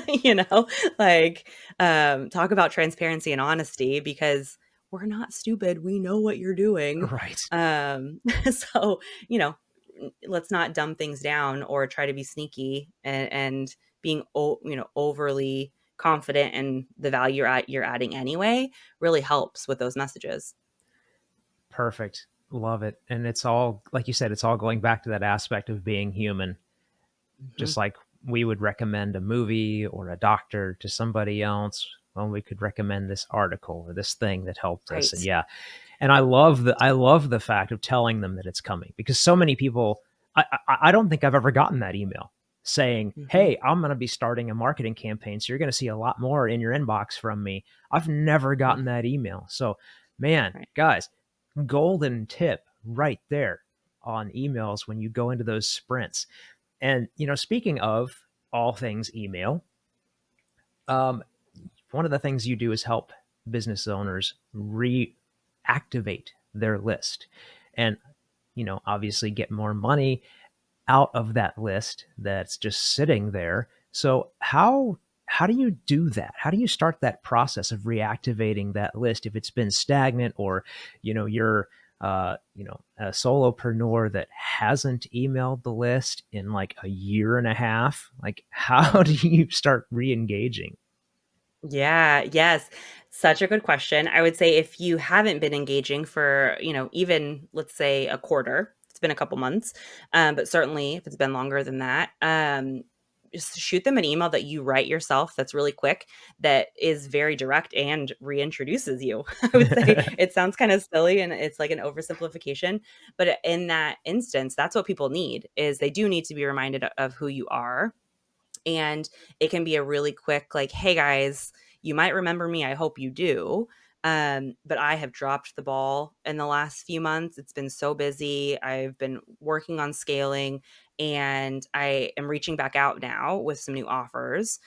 You know? Like, talk about transparency and honesty because we're not stupid, we know what you're doing. Right. So, let's not dumb things down or try to be sneaky and being overly confident in the value you're adding anyway really helps with those messages. Perfect. Love it. And it's all, like you said, it's all going back to that aspect of being human. Mhm. Just like we would recommend a movie or a doctor to somebody else, well, we could recommend this article or this thing that helped us. And Right. yeah, and I love the fact of telling them that it's coming, because so many people, I don't think I've ever gotten that email saying, Mhm. "Hey, I'm going to be starting a marketing campaign, so you're going to see a lot more in your inbox from me." I've never Mhm. gotten that email. So, man, Right. guys, golden tip right there on emails when you go into those sprints. And speaking of all things email, um, one of the things you do is help business owners reactivate their list, and obviously get more money out of that list that's just sitting there. So how do you do that? How do you start that process of reactivating that list if it's been stagnant, or you're a solopreneur that hasn't emailed the list in like a year and a half? Like, how do Mhm. you start re-engaging? Yeah, yes. Such a good question. I would say if you haven't been engaging for, even let's say a quarter, it's been a couple months, but certainly if it's been longer than that, just shoot them an email that you write yourself that's really quick, that is very direct and reintroduces you. I would say it sounds kind of silly and it's like an oversimplification, but in that instance, that's what people need is they do need to be reminded of who you are, and it can be a really quick like, "Hey guys, you might remember me, I hope you do, but I have dropped the ball in the last few months. It's been so busy. I've been working on scaling, and I am reaching back out now with some new offers."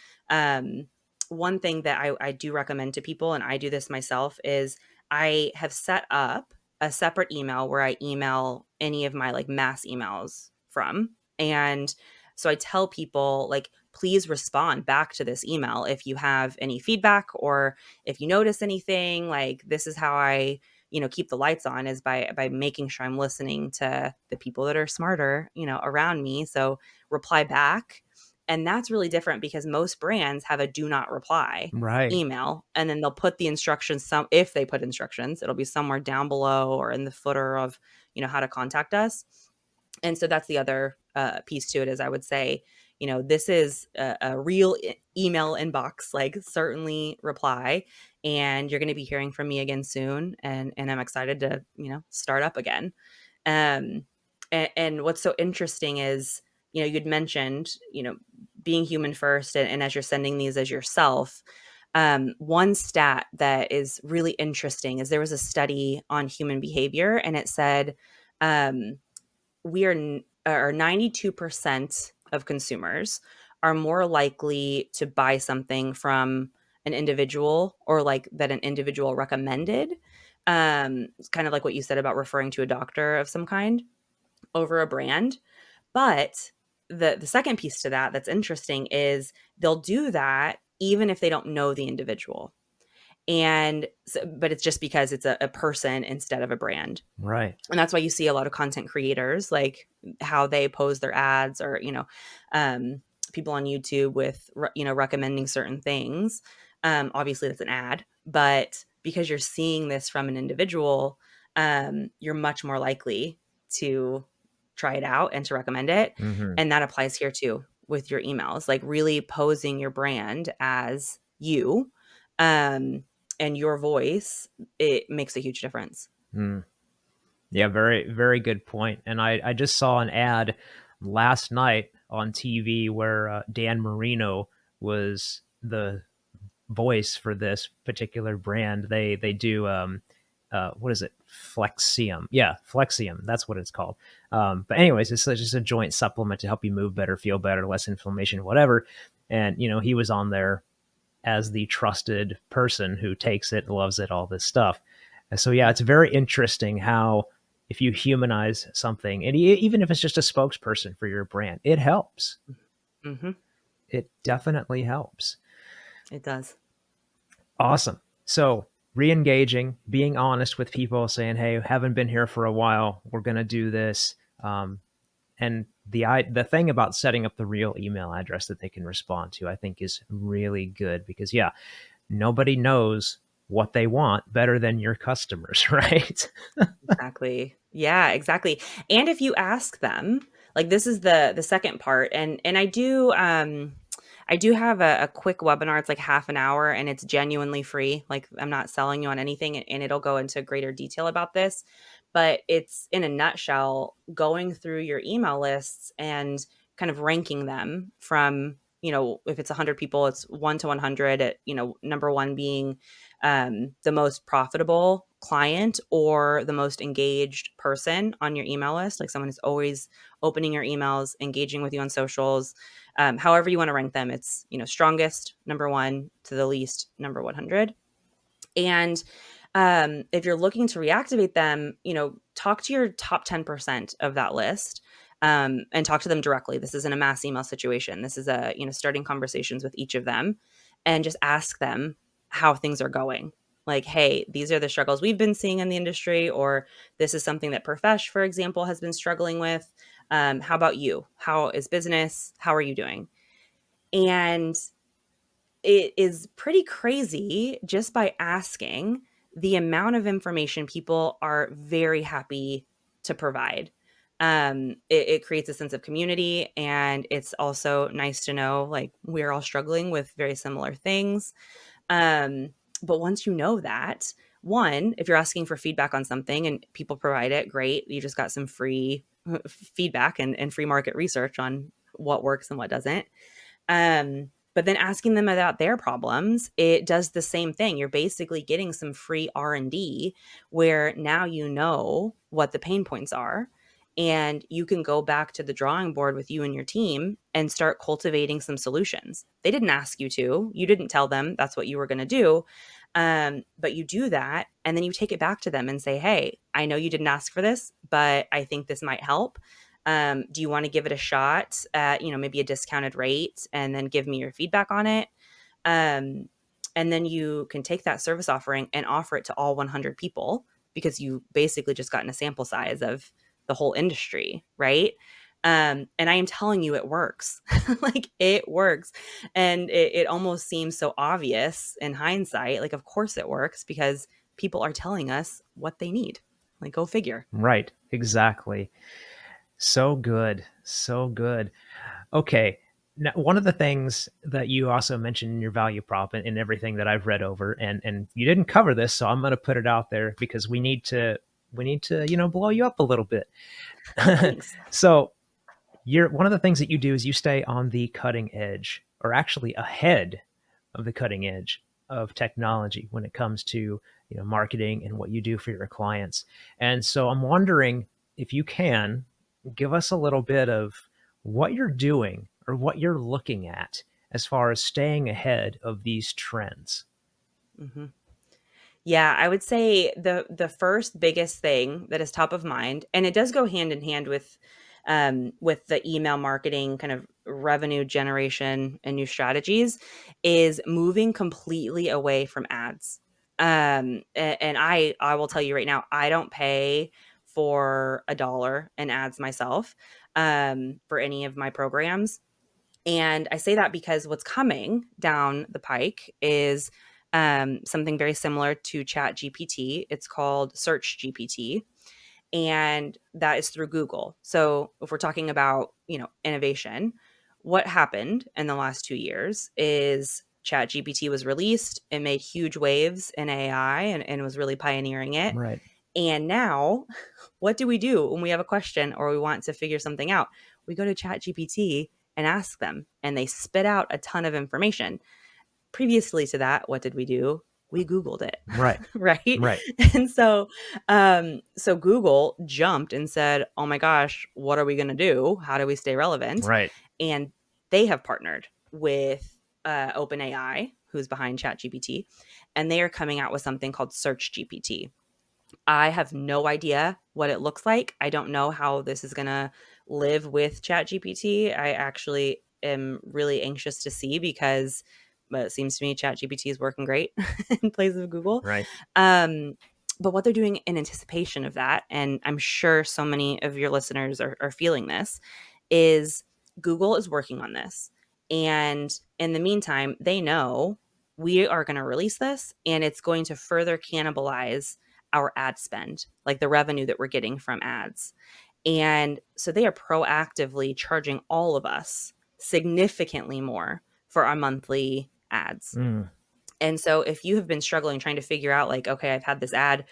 One thing that I do recommend to people, and I do this myself, is I have set up a separate email where I email any of my like mass emails from. And so I tell people like, please respond back to this email if you have any feedback or if you notice anything. Like, this is how I, keep the lights on, is by making sure I'm listening to the people that are smarter, around me. So reply back. And that's really different because most brands have a do not reply Right. email, and then they'll put the instructions, some if they put instructions, it'll be somewhere down below or in the footer of, how to contact us. And so that's the other piece to it is I would say, this is a real email inbox, like certainly reply, and you're going to be hearing from me again soon. And I'm excited to, start up again. Um, and what's so interesting is, you'd mentioned, being human first, and as you're sending these as yourself, one stat that is really interesting is there was a study on human behavior, and it said, um, we are or 92% of consumers are more likely to buy something from an individual, or like that an individual recommended. It's kind of like what you said about referring to a doctor of some kind over a brand. But the second piece to that that's interesting is they'll do that even if they don't know the individual. And so, but it's just because it's a person instead of a brand. Right. And that's why you see a lot of content creators, like how they pose their ads, or um, people on YouTube with recommending certain things. Obviously that's an ad, but because you're seeing this from an individual, you're much more likely to try it out and to recommend it. Hmm. And that applies here too with your emails, like really posing your brand as you, um, and your voice. It makes a huge difference. Mm. Yeah, very, very good point. And I just saw an ad last night on TV where Dan Marino was the voice for this particular brand. They do what is it? Flexium. Yeah, Flexium. That's what it's called. But anyways, it's just a joint supplement to help you move better, feel better, less inflammation, whatever. And he was on there as the trusted person who takes it, loves it, all this stuff. And so yeah, it's very interesting how if you humanize something, and even if it's just a spokesperson for your brand, it helps. Hmm. It Yeah, definitely helps. it does. Awesome. So re-engaging, being honest with people, saying, "Hey, haven't been here for a while. We're gonna do this." And the thing about setting up the real email address that they can respond to, I think, is really good because yeah, nobody knows what they want better than your customers, right? Exactly. Yeah, exactly. And if you ask them, like this is the second part, and I do have a quick webinar. It's like half an hour, and it's genuinely free. Like I'm not selling you on anything, and it'll go into greater detail about this. But it's in a nutshell, going through your email lists and kind of ranking them from, if it's 100 people, it's 1 to 100 at, number one being the most profitable client or the most engaged person on your email list, like someone who's always opening your emails, engaging with you on socials. However you want to rank them, it's, strongest number one to the least number 100. And if you're looking to reactivate them, talk to your top 10% of that list, and talk to them directly. This isn't a mass email situation. This is starting conversations with each of them, and just ask them how things are going. Like, hey, these are the struggles we've been seeing in the industry, or this is something that Profesh, for example, has been struggling with. How about you? How is business? How are you doing? And it is pretty crazy just by asking the amount of information people are very happy to provide. It creates a sense of community, and it's also nice to know like we're all struggling with very similar things. Um, but once you know that, one, if you're asking for feedback on something and people provide it, great. You just got some free feedback and free market research on what works and what doesn't. But then asking them about their problems, it does the same thing. You're basically getting some free R&D where now you know what the pain points are, and you can go back to the drawing board with you and your team and start cultivating some solutions. They didn't ask you to. You didn't tell them that's what you were going to do. But you do that, and then you take it back to them and say, hey, I know you didn't ask for this, but I think this might help. Do you want to give it a shot at, maybe a discounted rate, and then give me your feedback on it? Um, and then you can take that service offering and offer it to all 100 people, because you basically just gotten a sample size of the whole industry, right? And I am telling you, it works. Like it works. And it almost seems so obvious in hindsight. Like, of course it works because people are telling us what they need. Like, go figure. Right, exactly. So good. So good. Okay. Now, one of the things that you also mentioned in your value prop and everything that I've read over, and you didn't cover this, so I'm going to put it out there because we need to blow you up a little bit. Thanks. So you're one of the things that you do is you stay on the cutting edge, or actually ahead of the cutting edge of technology when it comes to marketing and what you do for your clients. And so I'm wondering if you can give us a little bit of what you're doing or what you're looking at as far as staying ahead of these trends. hmm Yeah, I would say the first biggest thing that is top of mind, and it does go hand in hand with the email marketing kind of revenue generation and new strategies, is moving completely away from ads. And I will tell you right now, I don't pay for a dollar in ads myself for any of my programs. And I say that because what's coming down the pike is something very similar to Chat GPT. It's called Search GPT, and that is through Google. So if we're talking about, innovation, what happened in the last 2 years is Chat GPT was released. It made huge waves in AI and was really pioneering it. Right. And now, what do we do when we have a question or we want to figure something out? We go to Chat GPT and ask them, and they spit out a ton of information. Previously to that, what did we do? We Googled it, Right. right? Right. And so Google jumped and said, "Oh my gosh, what are we going to do? How do we stay relevant?" Right. And they have partnered with OpenAI, who's behind ChatGPT, and they are coming out with something called Search GPT. I have no idea what it looks like. I don't know how this is going to live with ChatGPT. I actually am really anxious to see because it seems to me ChatGPT is working great in place of Google. Right. Um, but what they're doing in anticipation of that, and I'm sure so many of your listeners are feeling this, is Google is working on this. And in the meantime, they know we are going to release this and it's going to further cannibalize our ad spend, like the revenue that we're getting from ads. And so they are proactively charging all of us significantly more for our monthly ads. Mm. And so if you have been struggling trying to figure out like, okay, I've had this ad,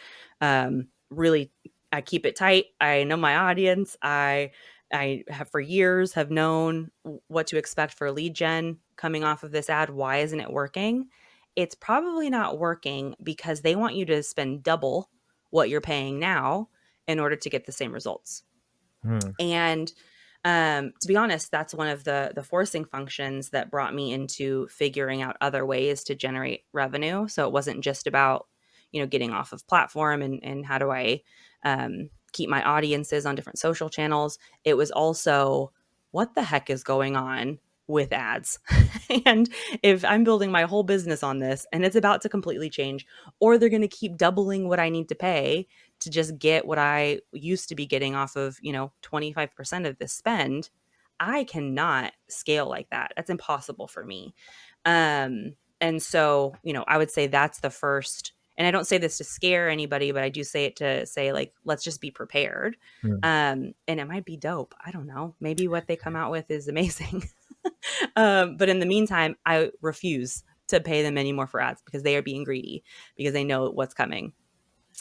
really, I keep it tight. I know my audience. I have for years have known what to expect for lead gen coming off of this ad. Why isn't it working? It's probably not working because they want you to spend double what you're paying now in order to get the same results. Mm. And to be honest, that's one of the forcing functions that brought me into figuring out other ways to generate revenue. So it wasn't just about, getting off of platform and how do I keep my audiences on different social channels. It was also what the heck is going on with ads. And if I'm building my whole business on this and it's about to completely change, or they're going to keep doubling what I need to pay to just get what I used to be getting off of, 25% of this spend, I cannot scale like that. That's impossible for me. And so, I would say that's the first, and I don't say this to scare anybody, but I do say it to say, like, let's just be prepared. Mm. And it might be dope. I don't know. Maybe what they come out with is amazing. But in the meantime, I refuse to pay them any more for ads because they are being greedy because they know what's coming.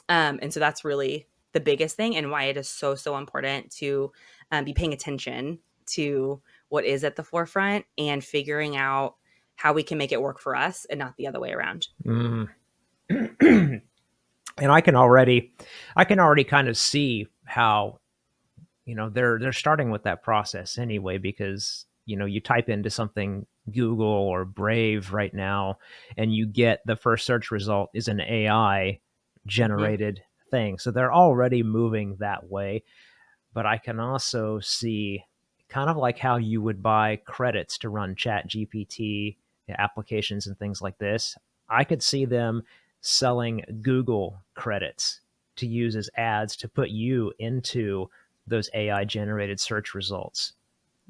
And so that's really the biggest thing and why it is so, so important to be paying attention to what is at the forefront and figuring out how we can make it work for us and not the other way around. Mm. And I can already kind of see how they're starting with that process anyway, because you type into something Google or Brave right now and you get the first search result is an AI hmm generated thing, so they're already moving that way. But I can also see kind of like how you would buy credits to run Chat GPT applications and things like this. I could see them selling Google credits to use as ads to put you into those AI generated search results.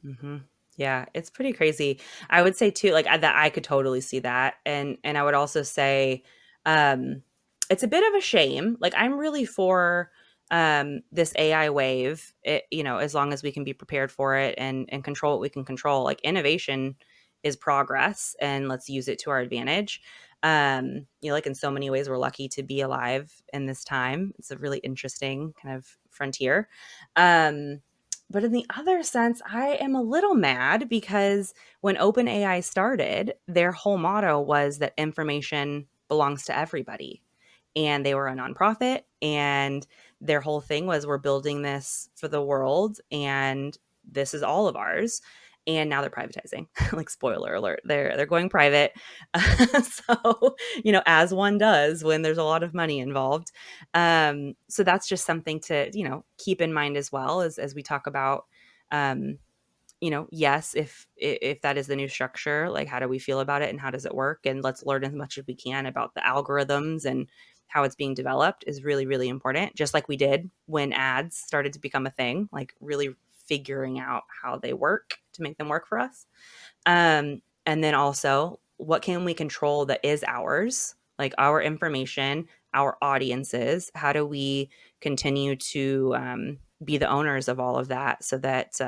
hmm Yeah, it's pretty crazy. I would say too, like that I could totally see that, and I would also say, um, it's a bit of a shame. Like I'm really for this AI wave, as long as we can be prepared for it and control what we can control, like innovation is progress and let's use it to our advantage. Like in so many ways, we're lucky to be alive in this time. It's a really interesting kind of frontier. Um, but in the other sense, I am a little mad because when OpenAI started, their whole motto was that information belongs to everybody. And they were a nonprofit, and their whole thing was we're building this for the world and this is all of ours. And now they're privatizing. Like spoiler alert, they're going private. So, as one does when there's a lot of money involved. So that's just something to, keep in mind as well as we talk about um, yes, if that is the new structure, like how do we feel about it and how does it work? And let's learn as much as we can about the algorithms and how it's being developed is really, really important. Just like we did when ads started to become a thing, like really figuring out how they work to make them work for us. And then also, what can we control that is ours, like our information, our audiences? How do we continue to be the owners of all of that so that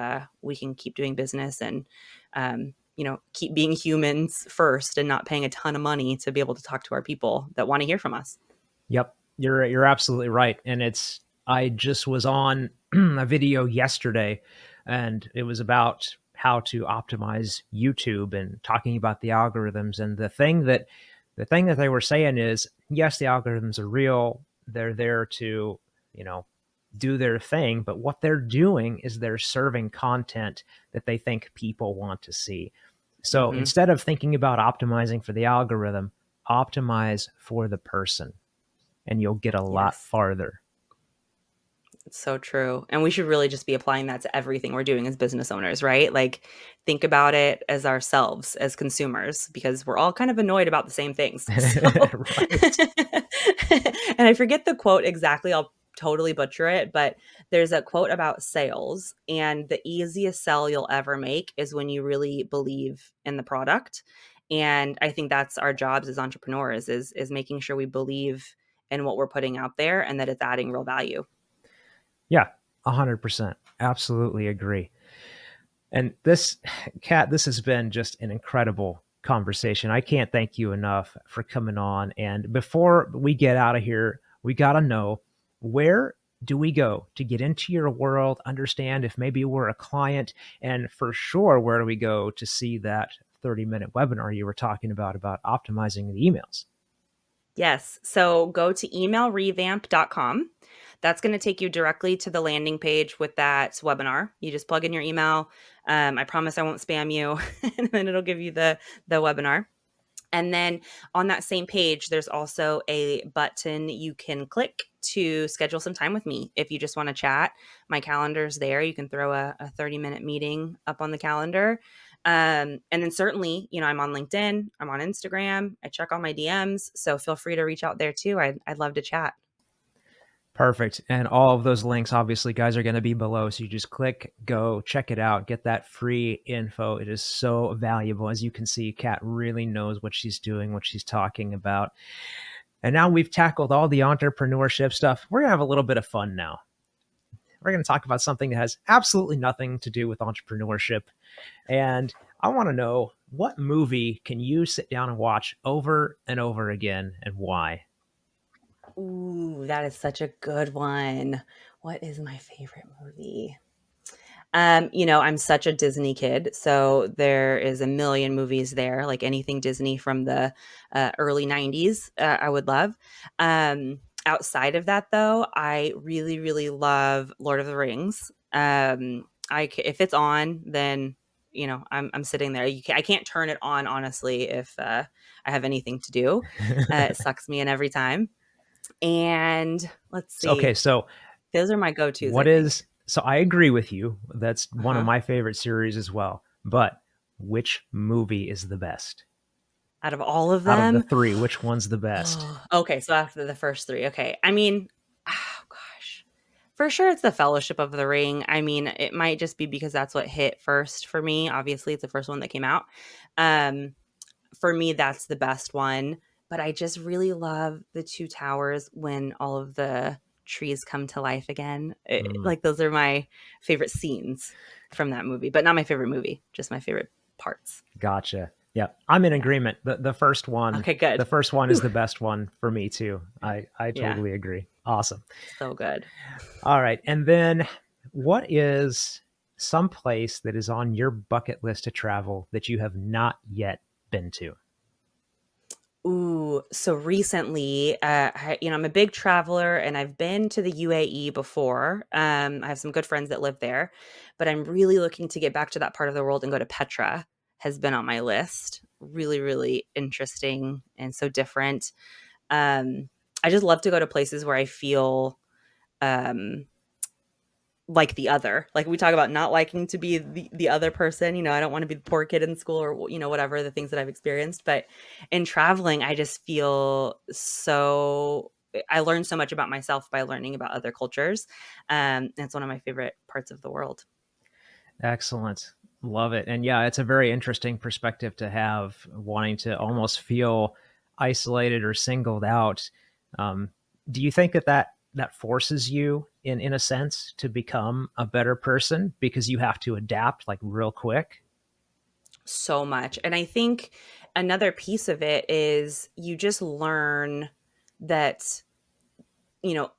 we can keep doing business and, keep being humans first and not paying a ton of money to be able to talk to our people that want to hear from us? Yep, you're absolutely right. And I just was on a video yesterday, and it was about how to optimize YouTube and talking about the algorithms. And the thing that they were saying is, yes, the algorithms are real. They're there to, you know, do their thing, but what they're doing is they're serving content that they think people want to see. So Hmm. instead of thinking about optimizing for the algorithm, optimize for the person and you'll get a lot Yes. farther. It's so true. And we should really just be applying that to everything we're doing as business owners, right? Like think about it as ourselves as consumers because we're all kind of annoyed about the same things. So Right. and I forget the quote exactly. I'll totally butcher it, but there's a quote about sales and the easiest sell you'll ever make is when you really believe in the product. And I think that's our jobs as entrepreneurs is making sure we believe in what we're putting out there and that it's adding real value. Yeah, 100%. Absolutely agree. And this, Kat, this has been just an incredible conversation. I can't thank you enough for coming on. And before we get out of here, we got to know, where do we go to get into your world, understand if maybe we're a client, and for sure, where do we go to see that 30-minute webinar you were talking about optimizing the emails? Yes. So go to emailrevamp.com. That's going to take you directly to the landing page with that webinar. You just plug in your email. I promise I won't spam you, and then it'll give you the webinar. And then on that same page, there's also a button you can click to schedule some time with me. If you just want to chat, my calendar's there. You can throw a 30-minute meeting up on the calendar. And then certainly, I'm on LinkedIn, I'm on Instagram, I check all my DMs. So feel free to reach out there too. I'd love to chat. Perfect. And all of those links, obviously, guys, are going to be below. So you just click, go, check it out, get that free info. It is so valuable. As you can see, Kat really knows what she's doing, what she's talking about. And now we've tackled all the entrepreneurship stuff. We're going to have a little bit of fun now. We're going to talk about something that has absolutely nothing to do with entrepreneurship. And I want to know, what movie can you sit down and watch over and over again, and why? Ooh, that is such a good one. What is my favorite movie? I'm such a Disney kid, so there is a million movies there, like anything Disney from the early 90s, I would love. Outside of that, though, I really, really love Lord of the Rings. If it's on, then I'm sitting there. I can't turn it on honestly if I have anything to do. It sucks me in every time. And let's Okay, see, so those are my go-tos, I what think. is so I agree with you. That's Uh one of huh. my favorite series as well. But which movie is the best? Out of all of Out of the them. three, which one's the best? Oh, okay, so after the first 3, okay. I mean, oh gosh. For sure, it's The Fellowship of the Ring. I mean, it might just be because that's what hit first for me. Obviously, it's the first one that came out. Um, for me, that's the best one, but I just really love The Two Towers when all of the trees come to life again. Mm, Like those are my favorite scenes from that movie, but not my favorite movie, just my favorite parts. gotcha. Yeah, I'm in Yeah. agreement. The first one, Okay, good. the first one is Whew. the best one for me too. I Yeah, totally agree. Awesome. so good. All right, and then what is some place that is on your bucket list to travel that you have not yet been to? Ooh, so recently, I'm a big traveler and I've been to the UAE before. I have some good friends that live there, but I'm really looking to get back to that part of the world and go to Petra has been on my list. Really, really interesting and so different. I just love to go to places where I feel um like the other. Like we talk about not liking to be the other person, I don't want to be the poor kid in school or whatever the things that I've experienced, but in traveling I just feel so I learned so much about myself by learning about other cultures. And it's one of my favorite parts of the world. Excellent. Love it. And yeah, it's a very interesting perspective to have, wanting to almost feel isolated or singled out. Um, do you think that that forces you in a sense to become a better person because you have to adapt like real quick? So much. And I think another piece of it is you just learn that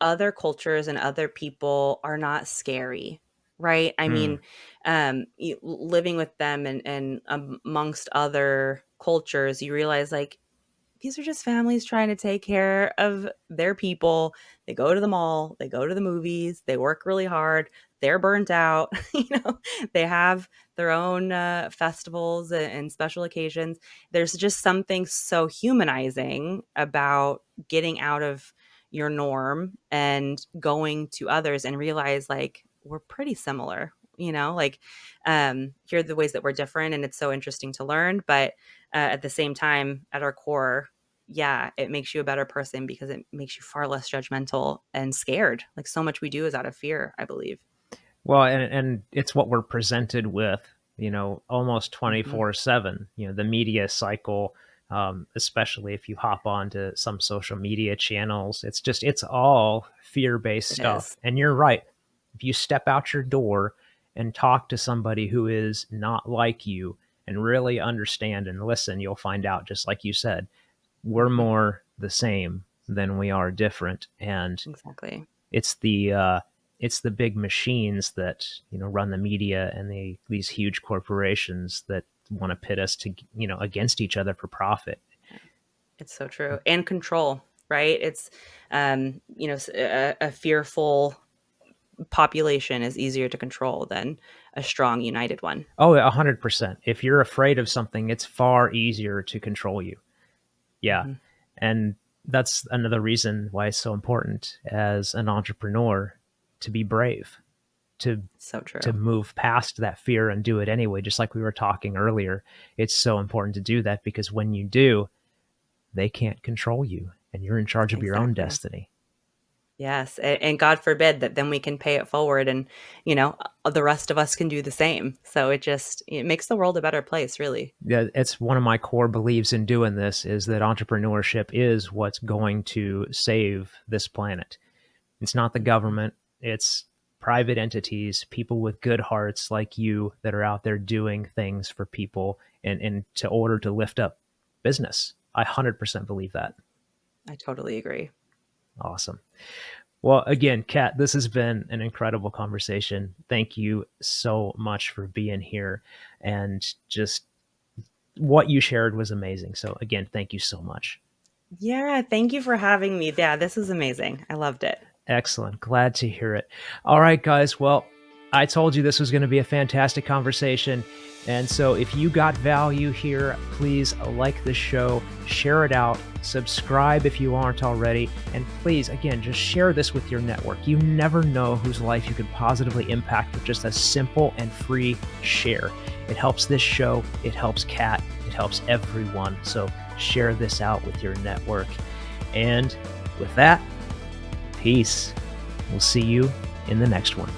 other cultures and other people are not scary, right? I Mm, mean, living with them and amongst other cultures, you realize like these are just families trying to take care of their people. They go to the mall, they go to the movies, they work really hard, they're burnt out, they have their own festivals and special occasions. There's just something so humanizing about getting out of your norm and going to others and realize like we're pretty similar, like here are the ways that we're different and it's so interesting to learn, but at the same time, at our core, yeah, it makes you a better person because it makes you far less judgmental and scared. Like so much we do is out of fear, I believe. well, and it's what we're presented with, almost Hmm. 24/7. The media cycle, especially if you hop onto some social media channels, it's all fear-based It stuff. is. And you're right. If you step out your door and talk to somebody who is not like you and really understand and listen, you'll find out, just like you said, we're Hmm. more the same than we are different. And Exactly. it's the big machines that run the media and these huge corporations that want to pit us to against each other for profit. Yeah, it's so true. And control, right? It's, a fearful population is easier to control than a strong, united one. Oh, 100%. If you're afraid of something, it's far easier to control you. Yeah. Hmm. And that's another reason why it's so important as an entrepreneur to be brave, to So to true. move past that fear and do it anyway. Just like we were talking earlier, it's so important to do that because when you do, they can't control you and you're in charge of your own Exactly. destiny. Yes, and God forbid that then we can pay it forward and, the rest of us can do the same. So it makes the world a better place, really. Yeah, it's one of my core beliefs in doing this is that entrepreneurship is what's going to save this planet. It's not the Mhm. government, it's private entities, people with good hearts like you that are out there doing things for people and to order to lift up business. I 100% believe that. I totally agree. Awesome. Well, again, Kat, this has been an incredible conversation. Thank you so much for being here. And just what you shared was amazing. So, again, thank you so much. Yeah, thank you for having me. Yeah, this is amazing. I loved it. Excellent. Glad to hear it. All right, guys. Well, I told you this was going to be a fantastic conversation. And so if you got value here, please like the show, share it out, subscribe if you aren't already, and please, again, just share this with your network. You never know whose life you could positively impact with just a simple and free share. It helps this show, it helps Kat, it helps everyone. So share this out with your network. And with that, peace. We'll see you in the next one.